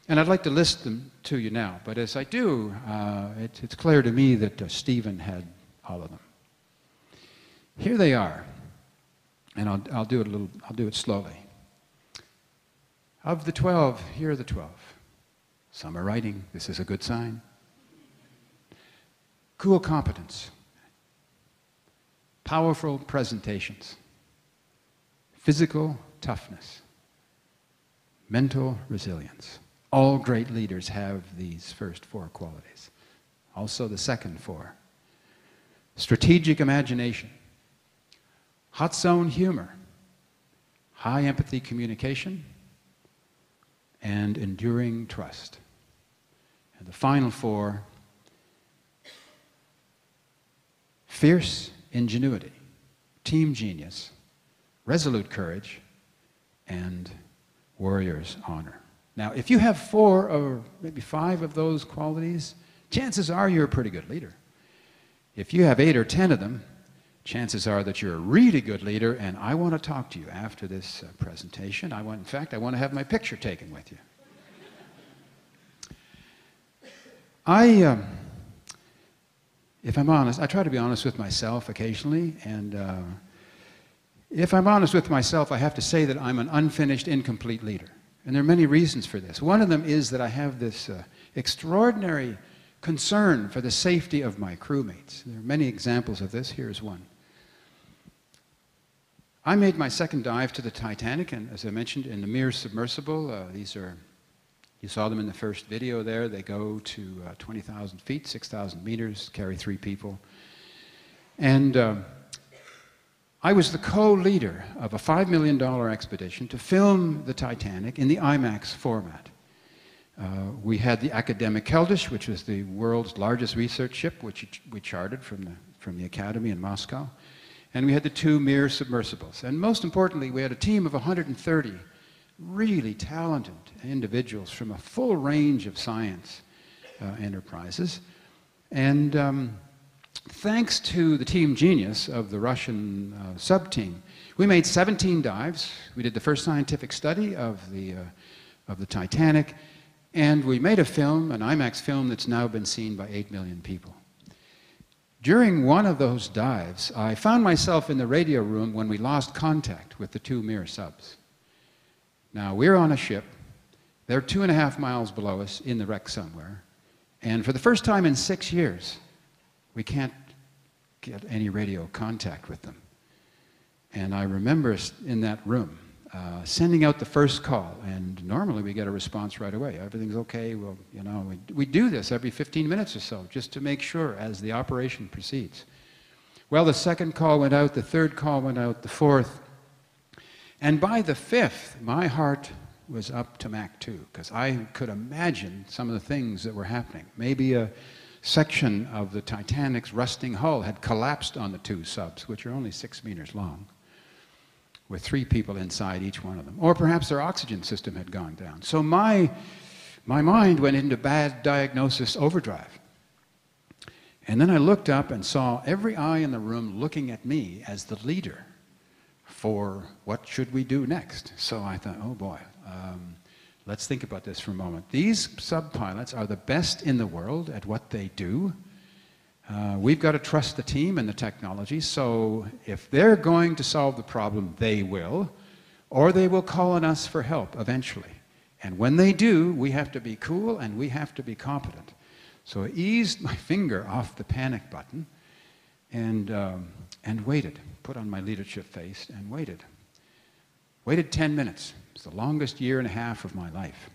and I'd like to list them to you now. But as I do, it's clear to me that Stephen had all of them. Here they are, and I'll do it slowly. Of the 12, here are the 12. Some are writing. This is a good sign. Cool competence. Powerful presentations. Physical toughness. Mental resilience. All great leaders have these first 4 qualities. Also the second 4. Strategic imagination. Hot zone humor. High empathy communication. and enduring trust. And the final four: fierce ingenuity, team genius, resolute courage, and warrior's honor. Now, if you have 4 or maybe 5 of those qualities, chances are you're a pretty good leader. If you have 8 or 10 of them, chances are that you're a really good leader, and I want to talk to you after this presentation. In fact, I want to have my picture taken with you. If I'm honest, I try to be honest with myself occasionally, and if I'm honest with myself, I have to say that I'm an unfinished, incomplete leader. And there are many reasons for this. One of them is that I have this extraordinary concern for the safety of my crewmates. There are many examples of this. Here's one. I made my second dive to the Titanic, and as I mentioned, in the Mir submersible. You saw them in the first video there. They go to 20,000 feet, 6,000 meters, carry 3 people. And I was the co-leader of a $5 million expedition to film the Titanic in the IMAX format. We had the academic Keldysh, which was the world's largest research ship, which we chartered from the Academy in Moscow. And we had the 2 Mir submersibles. And most importantly, we had a team of 130 really talented individuals from a full range of science enterprises. And thanks to the team genius of the Russian sub-team, we made 17 dives. We did the first scientific study of the Titanic, and we made a film, an IMAX film, that's now been seen by 8 million people. During one of those dives, I found myself in the radio room when we lost contact with the 2 Mir subs. Now, we're on a ship. They're 2.5 miles below us in the wreck somewhere. And for the first time in 6 years, we can't get any radio contact with them. And I remember in that room sending out the first call, and normally we get a response right away. Everything's okay. Well, you know, we do this every 15 minutes or so just to make sure as the operation proceeds. Well, the second call went out, the third call went out, the fourth. And by the 5th, my heart was up to Mach 2, because I could imagine some of the things that were happening. Maybe a section of the Titanic's rusting hull had collapsed on the 2 subs, which are only 6 meters long, with 3 people inside each one of them. Or perhaps their oxygen system had gone down. So my mind went into bad diagnosis overdrive. And then I looked up and saw every eye in the room looking at me as the leader for what should we do next. So I thought, oh boy, let's think about this for a moment. These sub-pilots are the best in the world at what they do. We've got to trust the team and the technology, so if they're going to solve the problem, they will, or they will call on us for help eventually. And when they do, we have to be cool and we have to be competent. So I eased my finger off the panic button and waited, put on my leadership face and waited. Waited 10 minutes. It's the longest 1.5 years of my life.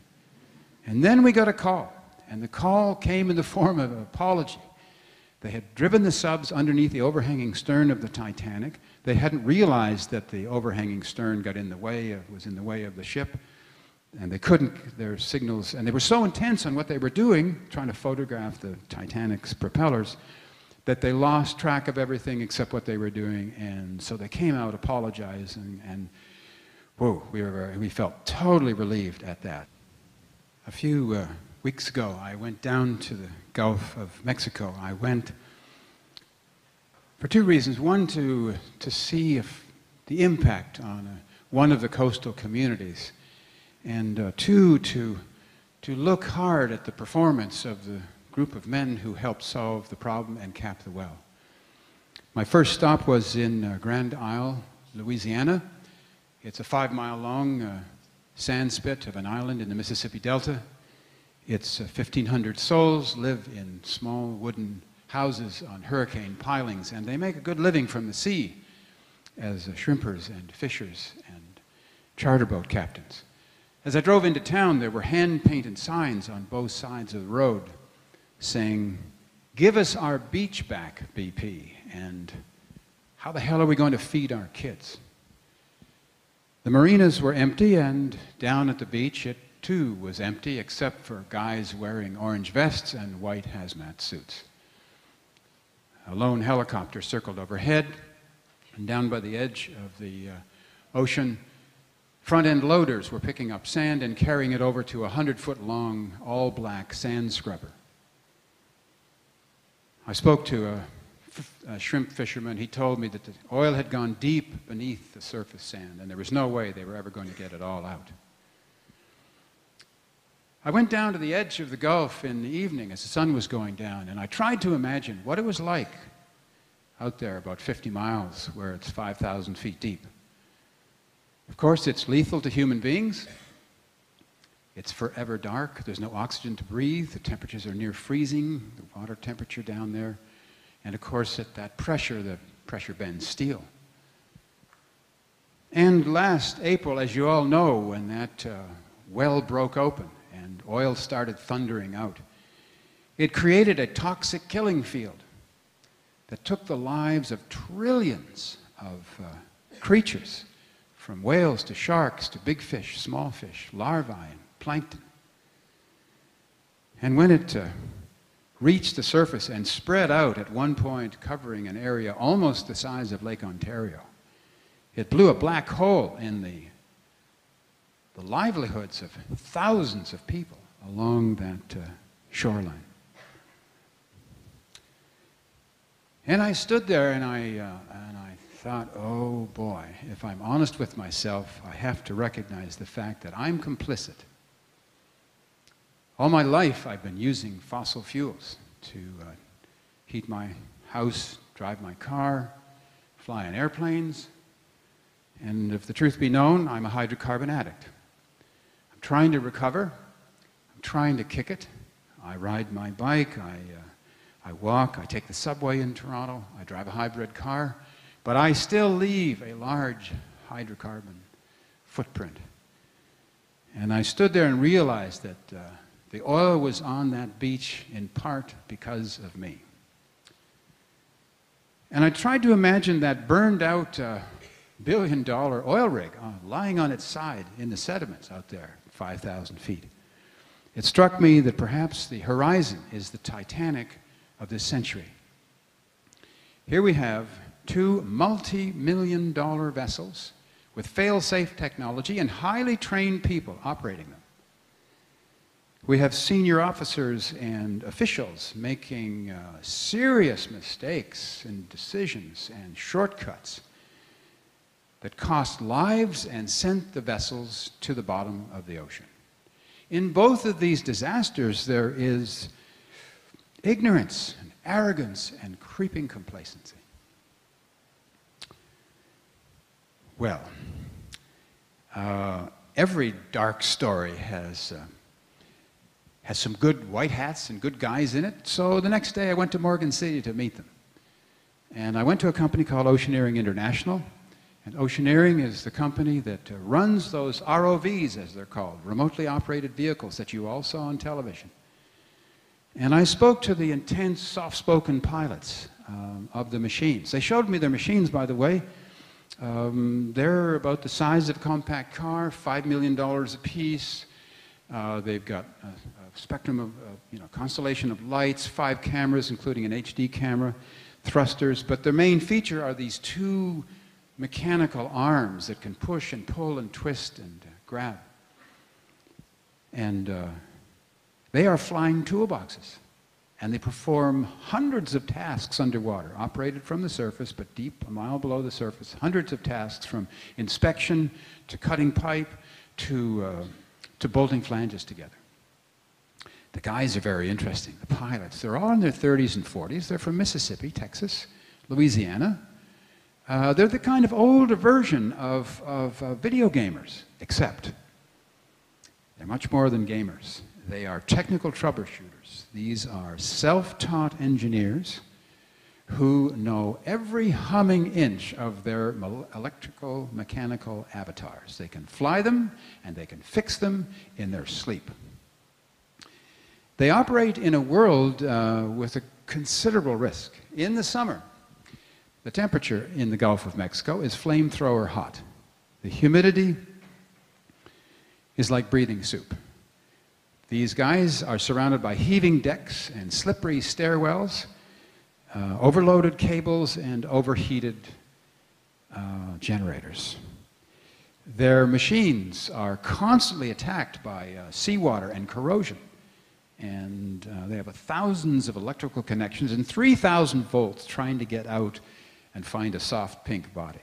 And then we got a call, and the call came in the form of an apology. They had driven the subs underneath the overhanging stern of the Titanic. They hadn't realized that the overhanging stern was in the way of the ship, and they couldn't, their signals, and they were so intense on what they were doing, trying to photograph the Titanic's propellers, that they lost track of everything except what they were doing, and so they came out apologizing, and whoa, we felt totally relieved at that. A few weeks ago, I went down to the Gulf of Mexico. I went for 2 reasons. One, to see if the impact on one of the coastal communities, and 2, to look hard at the performance of the group of men who helped solve the problem and cap the well. My first stop was in Grand Isle, Louisiana. It's a 5-mile-long sand spit of an island in the Mississippi Delta. It's 1,500 souls live in small wooden houses on hurricane pilings, and they make a good living from the sea as shrimpers and fishers and charter boat captains. As I drove into town, there were hand-painted signs on both sides of the road saying, "Give us our beach back, BP," and "How the hell are we going to feed our kids?" The marinas were empty, and down at the beach it too, was empty except for guys wearing orange vests and white hazmat suits. A lone helicopter circled overhead, and down by the edge of the ocean, front-end loaders were picking up sand and carrying it over to a 100-foot-long, all-black sand scrubber. I spoke to a shrimp fisherman. He told me that the oil had gone deep beneath the surface sand, and there was no way they were ever going to get it all out. I went down to the edge of the Gulf in the evening as the sun was going down, and I tried to imagine what it was like out there about 50 miles where it's 5,000 feet deep. Of course, it's lethal to human beings. It's forever dark. There's no oxygen to breathe. The temperatures are near freezing, the water temperature down there. And of course, at that pressure, the pressure bends steel. And last April, as you all know, when that well broke open and oil started thundering out, it created a toxic killing field that took the lives of trillions of creatures, from whales to sharks to big fish, small fish, larvae, and plankton. And when it reached the surface and spread out at one point, covering an area almost the size of Lake Ontario, it blew a black hole in the livelihoods of thousands of people along that shoreline. And I stood there and I thought, oh boy, if I'm honest with myself, I have to recognize the fact that I'm complicit. All my life I've been using fossil fuels to heat my house, drive my car, fly in airplanes, and if the truth be known, I'm a hydrocarbon addict. I'm trying to recover, I'm trying to kick it. I ride my bike, I walk, I take the subway in Toronto, I drive a hybrid car, but I still leave a large hydrocarbon footprint. And I stood there and realized that the oil was on that beach in part because of me. And I tried to imagine that burned out billion-dollar oil rig lying on its side in the sediments out there, 5,000 feet. It struck me that perhaps the horizon is the Titanic of this century. Here we have two multi-million-dollar vessels with fail-safe technology and highly trained people operating them. We have senior officers and officials making serious mistakes and decisions and shortcuts that cost lives and sent the vessels to the bottom of the ocean. In both of these disasters, there is ignorance and arrogance and creeping complacency. Well, every dark story has some good white hats and good guys in it, so the next day I went to Morgan City to meet them. And I went to a company called Oceaneering International, and Oceaneering is the company that runs those ROVs, as they're called, remotely operated vehicles that you all saw on television. And I spoke to the intense, soft-spoken pilots of the machines. They showed me their machines, by the way. They're about the size of a compact car, $5 million a piece. They've got a spectrum of, constellation of lights, 5 cameras, including an HD camera, thrusters. But their main feature are these 2 mechanical arms that can push and pull and twist and grab. And they are flying toolboxes. And they perform hundreds of tasks underwater, operated from the surface, but deep, a mile below the surface. Hundreds of tasks, from inspection to cutting pipe to bolting flanges together. The guys are very interesting, the pilots. They're all in their 30s and 40s. They're from Mississippi, Texas, Louisiana. They're the kind of older version of video gamers, except they're much more than gamers. They are technical troubleshooters. These are self-taught engineers who know every humming inch of their electrical, mechanical avatars. They can fly them, and they can fix them in their sleep. They operate in a world with a considerable risk. In the summer, the temperature in the Gulf of Mexico is flamethrower hot. The humidity is like breathing soup. These guys are surrounded by heaving decks and slippery stairwells, overloaded cables, and overheated generators. Their machines are constantly attacked by seawater and corrosion. And they have thousands of electrical connections and 3,000 volts trying to get out and find a soft pink body.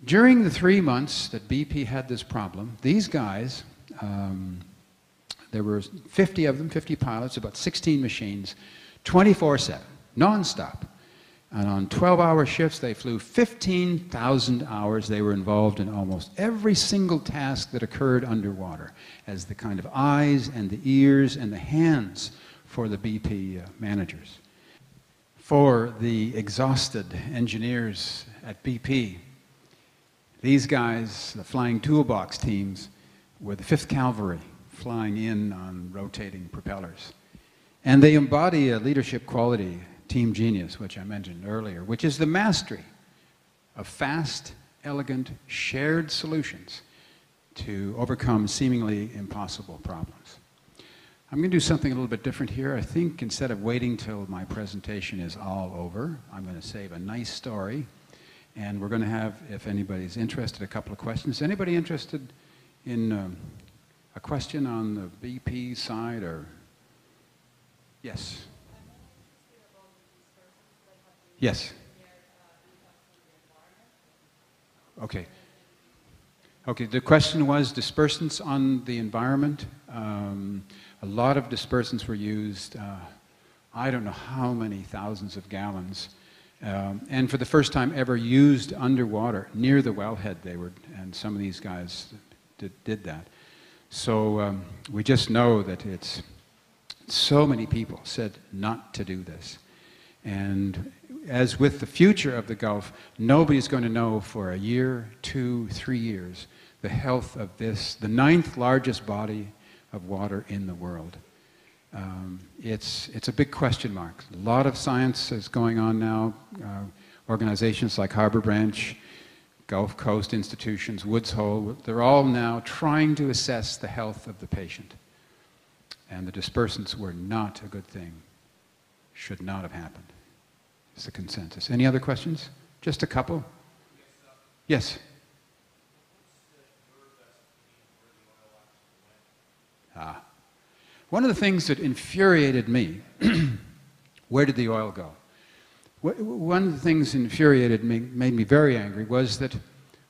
During the 3 months that BP had this problem, these guys, there were 50 of them, 50 pilots, about 16 machines, 24/7, non-stop. And on 12-hour shifts, they flew 15,000 hours. They were involved in almost every single task that occurred underwater as the kind of eyes and the ears and the hands for the BP managers. For the exhausted engineers at BP, these guys, the flying toolbox teams, were the 5th Cavalry flying in on rotating propellers. And they embody a leadership quality, team genius, which I mentioned earlier, which is the mastery of fast, elegant, shared solutions to overcome seemingly impossible problems. I'm going to do something a little bit different here. I think instead of waiting till my presentation is all over, I'm going to save a nice story, and we're going to have, if anybody's interested, a couple of questions. Anybody interested in a question on the BP side, or? Yes. Yes. Okay. Okay, the question was dispersants on the environment. A lot of dispersants were used. I don't know how many thousands of gallons. And for the first time ever used underwater, near the wellhead they were, and some of these guys did that. So we just know that it's, so many people said not to do this. And as with the future of the Gulf, nobody's going to know for a year, 2, 3 years, the health of this, the 9th largest body of water in the world. It's a big question mark. A lot of science is going on now. Organizations like Harbor Branch, Gulf Coast institutions, Woods Hole, they're all now trying to assess the health of the patient. And the dispersants were not a good thing. Should not have happened. It's the consensus. Any other questions? Just a couple? Yes. One of the things that infuriated me, where did the oil go? One of the things that infuriated me, made me very angry, was that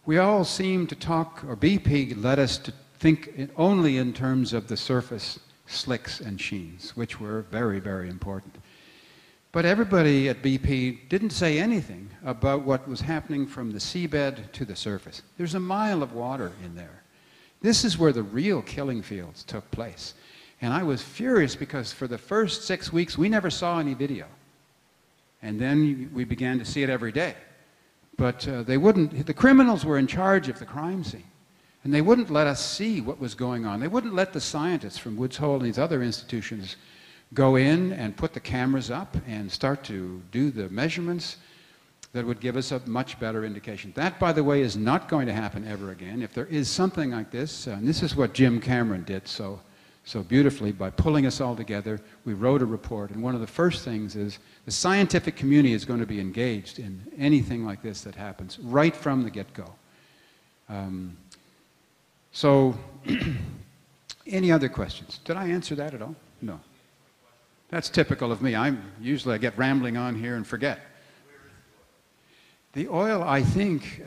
we all seemed to talk, or BP led us to think only in terms of the surface slicks and sheens, which were very, very important. But everybody at BP didn't say anything about what was happening from the seabed to the surface. There's a mile of water in there. This is where the real killing fields took place. And I was furious because for the first 6 weeks, we never saw any video. And then we began to see it every day. But they wouldn't, the criminals were in charge of the crime scene. And they wouldn't let us see what was going on. They wouldn't let the scientists from Woods Hole and these other institutions go in and put the cameras up and start to do the measurements that would give us a much better indication. That, by the way, is not going to happen ever again. If there is something like this, and this is what Jim Cameron did so beautifully, by pulling us all together, we wrote a report, and one of the first things is the scientific community is going to be engaged in anything like this that happens right from the get-go. Any other questions? Did I answer that at all? No. That's typical of me. Usually I get rambling on here and forget. The oil, I think,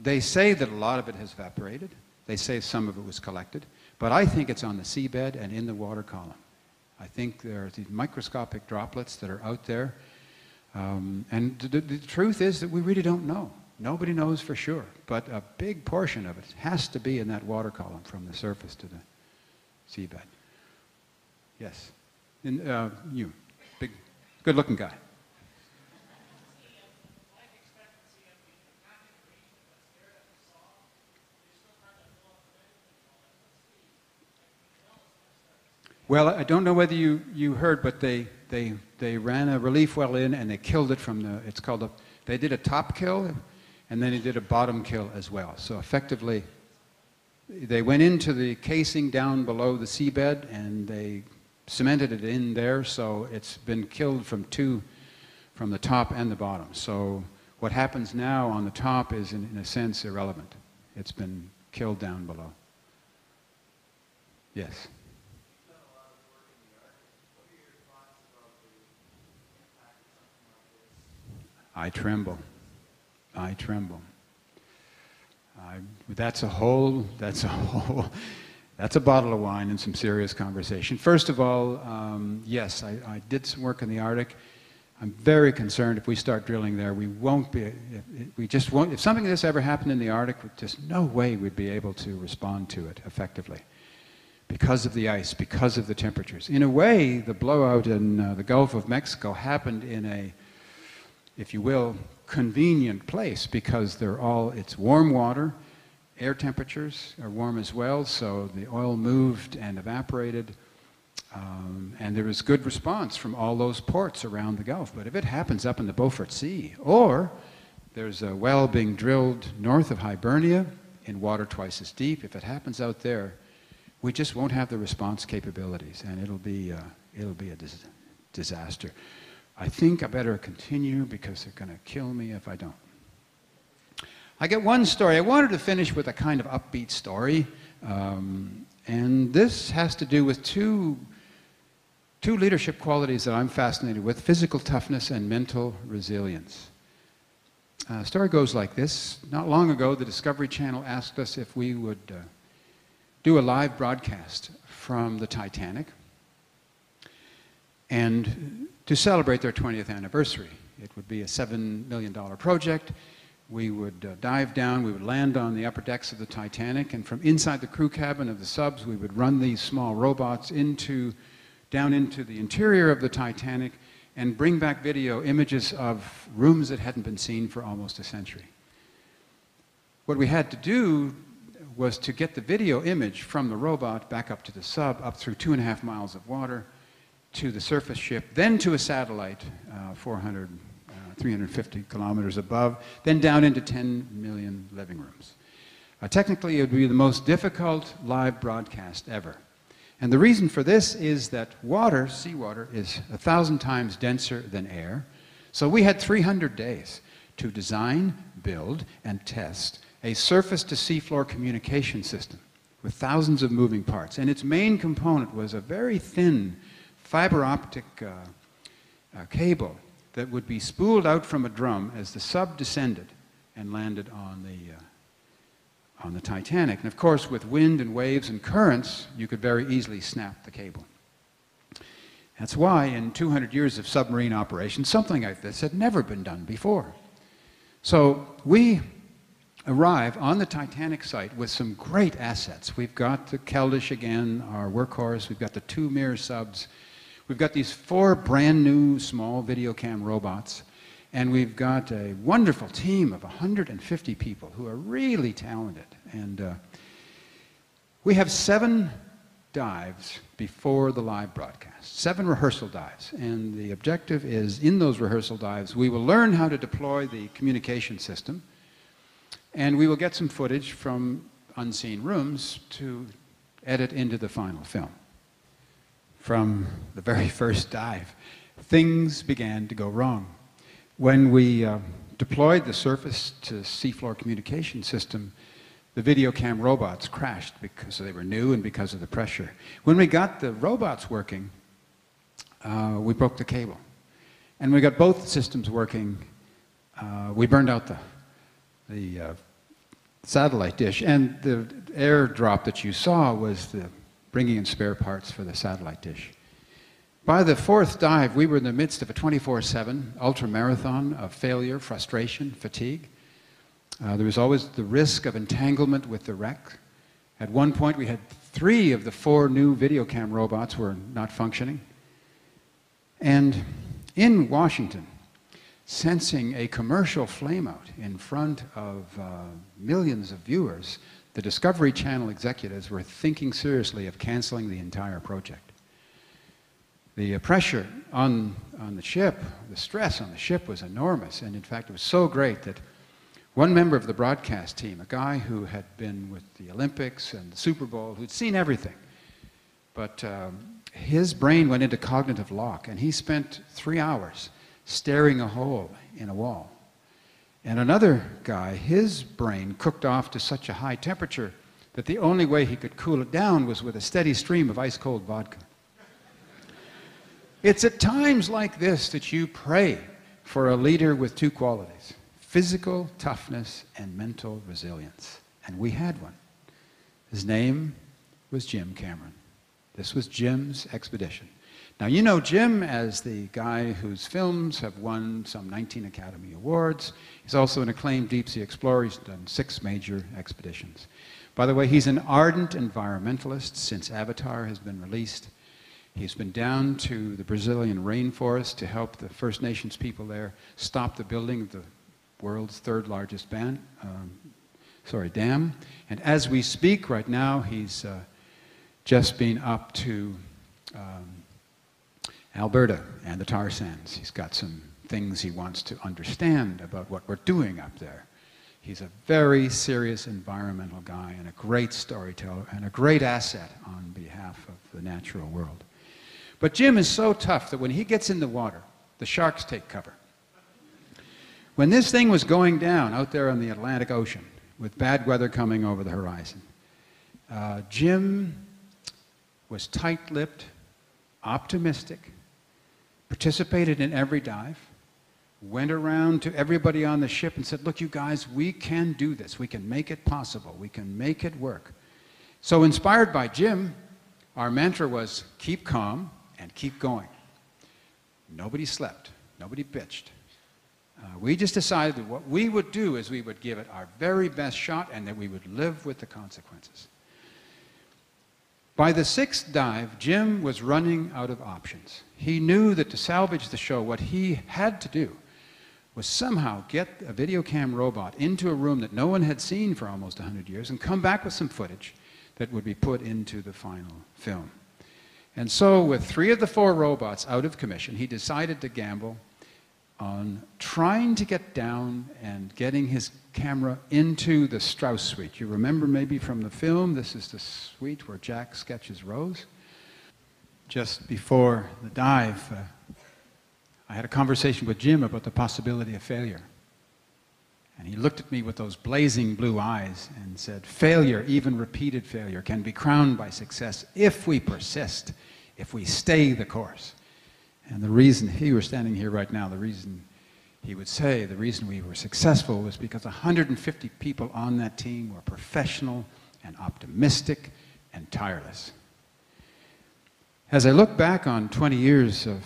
they say that a lot of it has evaporated. They say some of it was collected. But I think it's on the seabed and in the water column. I think there are these microscopic droplets that are out there. And the truth is that we really don't know. Nobody knows for sure. But a big portion of it has to be in that water column from the surface to the seabed. Yes. And, you, big, good-looking guy. Well, I don't know whether you heard, but they ran a relief well in and they killed it from the, it's called they did a top kill and then they did a bottom kill as well. So effectively, They went into the casing down below the seabed and they cemented it in there, so it's been killed from the top and the bottom. So what happens now on the top is, in a sense, irrelevant. It's been killed down below. Yes? I tremble. I tremble. That's a bottle of wine and some serious conversation. First of all, yes, I did some work in the Arctic. I'm very concerned if we start drilling there, we just won't, if something like this ever happened in the Arctic, just no way we'd be able to respond to it effectively because of the ice, because of the temperatures. In a way, the blowout in the Gulf of Mexico happened in a, if you will, convenient place because it's warm water, air temperatures are warm as well, so the oil moved and evaporated, and there was good response from all those ports around the Gulf. But if it happens up in the Beaufort Sea, or there's a well being drilled north of Hibernia in water twice as deep, if it happens out there, we just won't have the response capabilities, and it'll be a disaster. I think I better continue because they're going to kill me if I don't. I get one story. I wanted to finish with a kind of upbeat story, and this has to do with two leadership qualities that I'm fascinated with: physical toughness and mental resilience. The story goes like this. Not long ago, the Discovery Channel asked us if we would do a live broadcast from the Titanic and to celebrate their 20th anniversary. It would be a $7 million project. We would dive down, we would land on the upper decks of the Titanic, and from inside the crew cabin of the subs, we would run these small robots down into the interior of the Titanic and bring back video images of rooms that hadn't been seen for almost a century. What we had to do was to get the video image from the robot back up to the sub, up through 2.5 miles of water, to the surface ship, then to a satellite 350 kilometers above, then down into 10 million living rooms. Technically, it would be the most difficult live broadcast ever. And the reason for this is that water, seawater, is 1,000 times denser than air. So we had 300 days to design, build, and test a surface-to-seafloor communication system with thousands of moving parts. And its main component was a very thin fiber optic cable that would be spooled out from a drum as the sub descended and landed on the Titanic. And of course, with wind and waves and currents, you could very easily snap the cable. That's why in 200 years of submarine operations, something like this had never been done before. So we arrive on the Titanic site with some great assets. We've got the Keldysh again, our workhorse. We've got the 2 Mir subs. We've got these 4 brand new small video cam robots. And we've got a wonderful team of 150 people who are really talented. And we have 7 dives before the live broadcast, 7 rehearsal dives. And the objective is, in those rehearsal dives, we will learn how to deploy the communication system. And we will get some footage from unseen rooms to edit into the final film. From the very first dive, things began to go wrong. When we deployed the surface-to-seafloor communication system, the video cam robots crashed because they were new and because of the pressure. When we got the robots working, we broke the cable. And when we got both systems working, we burned out the satellite dish. And the airdrop that you saw was the bringing in spare parts for the satellite dish. By the 4th dive, we were in the midst of a 24/7 ultra-marathon of failure, frustration, fatigue. There was always the risk of entanglement with the wreck. At one point, we had 3 of the 4 new video cam robots were not functioning. And in Washington, sensing a commercial flameout in front of millions of viewers, the Discovery Channel executives were thinking seriously of canceling the entire project. The pressure on the ship, the stress on the ship was enormous, and in fact it was so great that one member of the broadcast team, a guy who had been with the Olympics and the Super Bowl, who'd seen everything. But his brain went into cognitive lock, and he spent 3 hours staring a hole in a wall. And another guy, his brain cooked off to such a high temperature that the only way he could cool it down was with a steady stream of ice-cold vodka. It's at times like this that you pray for a leader with two qualities: physical toughness and mental resilience. And we had one. His name was Jim Cameron. This was Jim's expedition. Now, you know Jim as the guy whose films have won some 19 Academy Awards. He's also an acclaimed deep-sea explorer. He's done 6 major expeditions. By the way, he's an ardent environmentalist since Avatar has been released. He's been down to the Brazilian rainforest to help the First Nations people there stop the building of the world's 3rd largest dam. And as we speak right now, he's just been up to Alberta and the tar sands. He's got some things he wants to understand about what we're doing up there. He's a very serious environmental guy and a great storyteller and a great asset on behalf of the natural world. But Jim is so tough that when he gets in the water, the sharks take cover. When this thing was going down out there on the Atlantic Ocean with bad weather coming over the horizon, Jim was tight-lipped, optimistic, participated in every dive, went around to everybody on the ship and said, look, you guys, we can do this. We can make it possible. We can make it work. So inspired by Jim, our mantra was keep calm and keep going. Nobody slept. Nobody bitched. We just decided that what we would do is we would give it our very best shot and that we would live with the consequences. By the 6th dive, Jim was running out of options. He knew that to salvage the show, what he had to do was somehow get a video cam robot into a room that no one had seen for almost 100 years and come back with some footage that would be put into the final film. And so with 3 of the 4 robots out of commission, he decided to gamble on trying to get down and getting his camera into the Strauss suite. You remember maybe from the film, this is the suite where Jack sketches Rose. Just before the dive, I had a conversation with Jim about the possibility of failure. And he looked at me with those blazing blue eyes and said, failure, even repeated failure, can be crowned by success if we persist, if we stay the course. And the reason, if he were standing here right now, the reason he would say the reason we were successful was because 150 people on that team were professional and optimistic and tireless. As I look back on 20 years of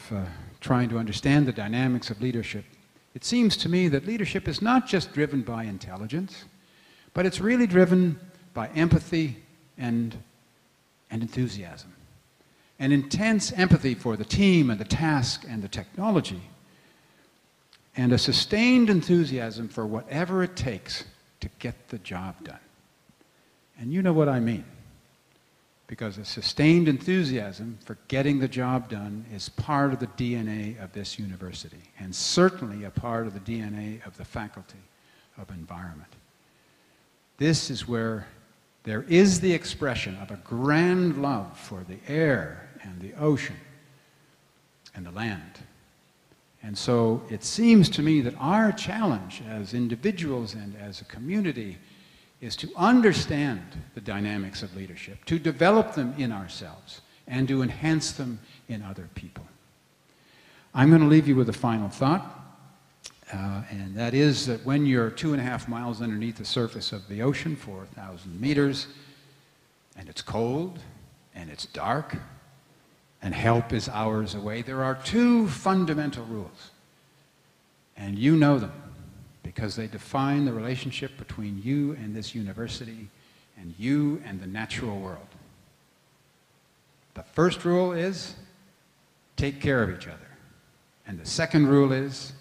trying to understand the dynamics of leadership, it seems to me that leadership is not just driven by intelligence, but it's really driven by empathy and enthusiasm. An intense empathy for the team and the task and the technology, and a sustained enthusiasm for whatever it takes to get the job done. And you know what I mean, because a sustained enthusiasm for getting the job done is part of the DNA of this university, and certainly a part of the DNA of the Faculty of Environment. This is where there is the expression of a grand love for the air and the ocean and the land. And so it seems to me that our challenge as individuals and as a community is to understand the dynamics of leadership, to develop them in ourselves, and to enhance them in other people. I'm going to leave you with a final thought, and that is that when you're 2.5 miles underneath the surface of the ocean, 4,000 meters, and it's cold, and it's dark, and help is hours away, there are 2 fundamental rules, and you know them because they define the relationship between you and this university and you and the natural world. The first rule is take care of each other, and the second rule is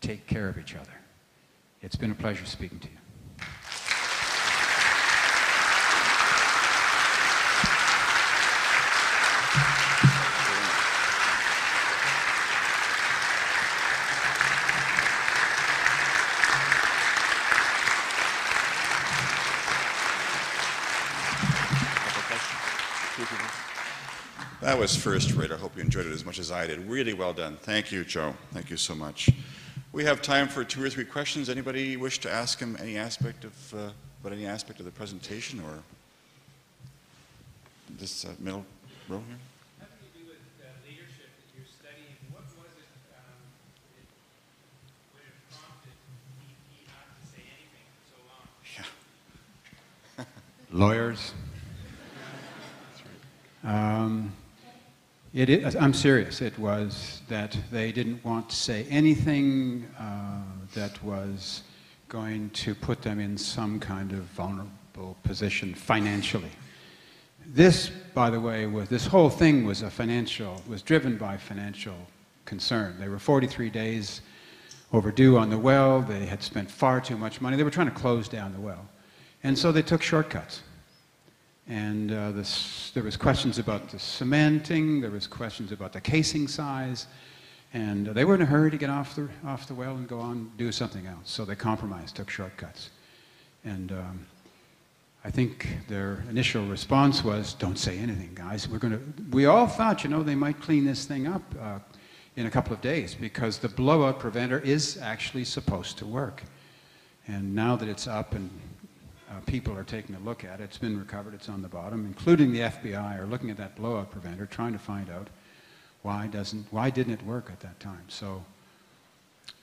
take care of each other. It's been a pleasure speaking to you. That was first rate. I hope you enjoyed it as much as I did. Really well done. Thank you, Joe. Thank you so much. We have time for 2 or 3 questions. Anybody wish to ask him any aspect of the presentation, or this middle row here? Having to do with leadership that you're studying, what was it that would have prompted BP not to say anything for so long? Yeah. Lawyers. I'm serious. It was that they didn't want to say anything that was going to put them in some kind of vulnerable position financially. This, by the way, this whole thing was driven by financial concern. They were 43 days overdue on the well. They had spent far too much money. They were trying to close down the well. And so they took shortcuts. And there was questions about the cementing, there was questions about the casing size, and they were in a hurry to get off the well and go on and do something else. So they compromised, took shortcuts. And I think their initial response was, don't say anything, guys. We all thought, they might clean this thing up in a couple of days, because the blowout preventer is actually supposed to work. And now that it's up and people are taking a look at it, it's been recovered, it's on the bottom, including the FBI are looking at that blowout preventer, trying to find out why didn't it work at that time. So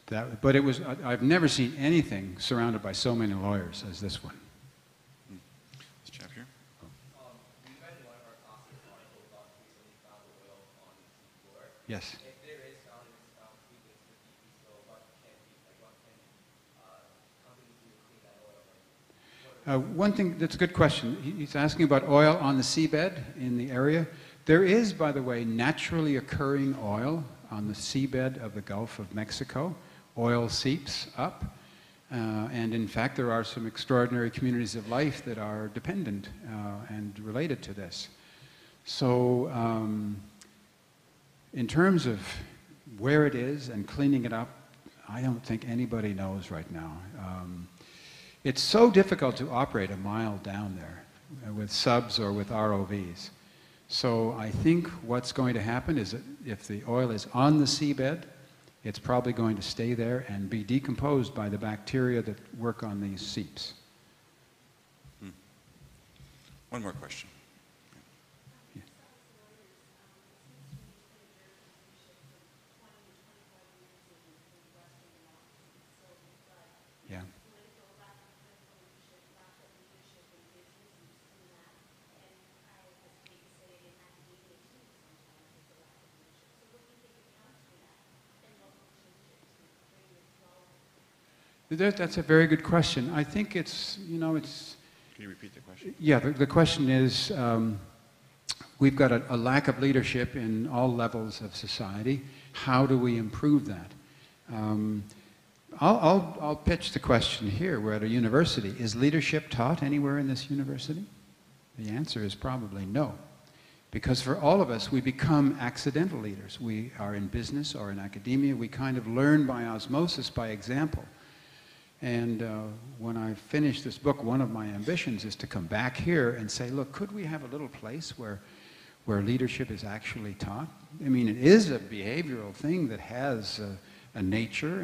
but I've never seen anything surrounded by so many lawyers as this one. This chap here. You read in one of our classes an article about recently found oil on the seafloor. Yes. If there is found in this found frequency for BP, so what can companies do to clean that oil? One thing, that's a good question. He's asking about oil on the seabed in the area. There is, by the way, naturally occurring oil on the seabed of the Gulf of Mexico. Oil seeps up. And in fact, there are some extraordinary communities of life that are dependent and related to this. So in terms of where it is and cleaning it up, I don't think anybody knows right now. It's so difficult to operate a mile down there with subs or with ROVs. So I think what's going to happen is that if the oil is on the seabed, it's probably going to stay there and be decomposed by the bacteria that work on these seeps. One more question. Yeah. That's a very good question. I think it's. Can you repeat the question? Yeah, the question is, we've got a lack of leadership in all levels of society. How do we improve that? I'll pitch the question here. We're at a university. Is leadership taught anywhere in this university? The answer is probably no. Because for all of us, we become accidental leaders. We are in business or in academia. We kind of learn by osmosis, by example. And when I finish this book, one of my ambitions is to come back here and say, look, could we have a little place where leadership is actually taught? I mean, it is a behavioral thing that has a nature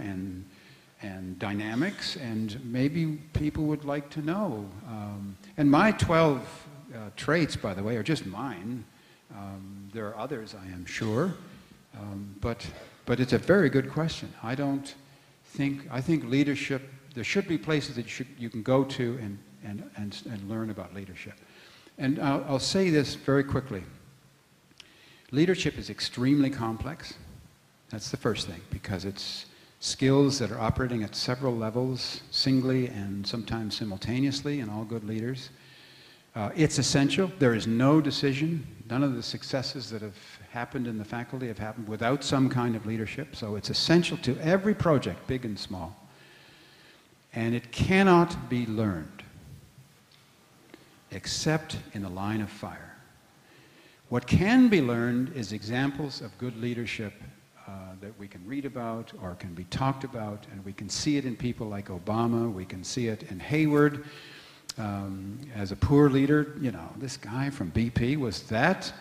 and dynamics, and maybe people would like to know. And my 12 traits, by the way, are just mine. There are others, I am sure. But it's a very good question. I think leadership, there should be places that you can go to and learn about leadership. And I'll say this very quickly. Leadership is extremely complex. That's the first thing, because it's skills that are operating at several levels, singly and sometimes simultaneously, in all good leaders. It's essential. There is no decision. None of the successes that have happened in the faculty have happened without some kind of leadership. So it's essential to every project, big and small. And it cannot be learned except in the line of fire. What can be learned is examples of good leadership that we can read about or can be talked about, and we can see it in people like Obama. We can see it in Hayward. As a poor leader, this guy from BP, was that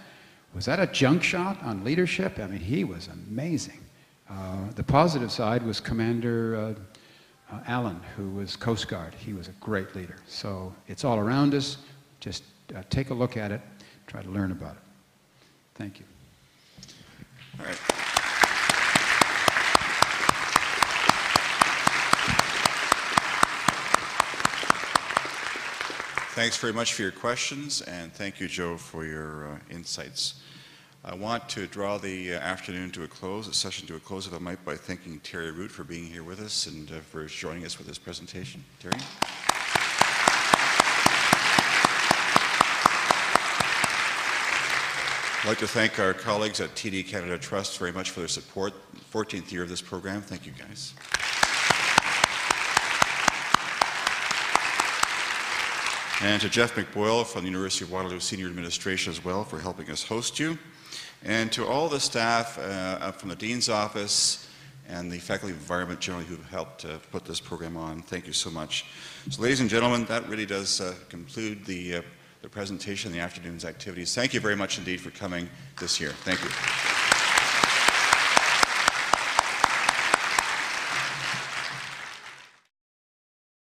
Was that a junk shot on leadership? I mean, he was amazing. The positive side was Commander Allen, who was Coast Guard. He was a great leader. So it's all around us. Just take a look at it, try to learn about it. Thank you. All right. Thanks very much for your questions, and thank you, Joe, for your insights. I want to draw the afternoon to a close, the session to a close, if I might, by thanking Terry Root for being here with us and for joining us with this presentation. Terry? I'd like to thank our colleagues at TD Canada Trust very much for their support. 14th year of this program. Thank you, guys. And to Jeff McBoyle from the University of Waterloo Senior Administration as well for helping us host you. And to all the staff from the Dean's Office and the Faculty of Environment generally who have helped put this program on. Thank you so much. So ladies and gentlemen, that really does conclude the presentation, the afternoon's activities. Thank you very much indeed for coming this year. Thank you.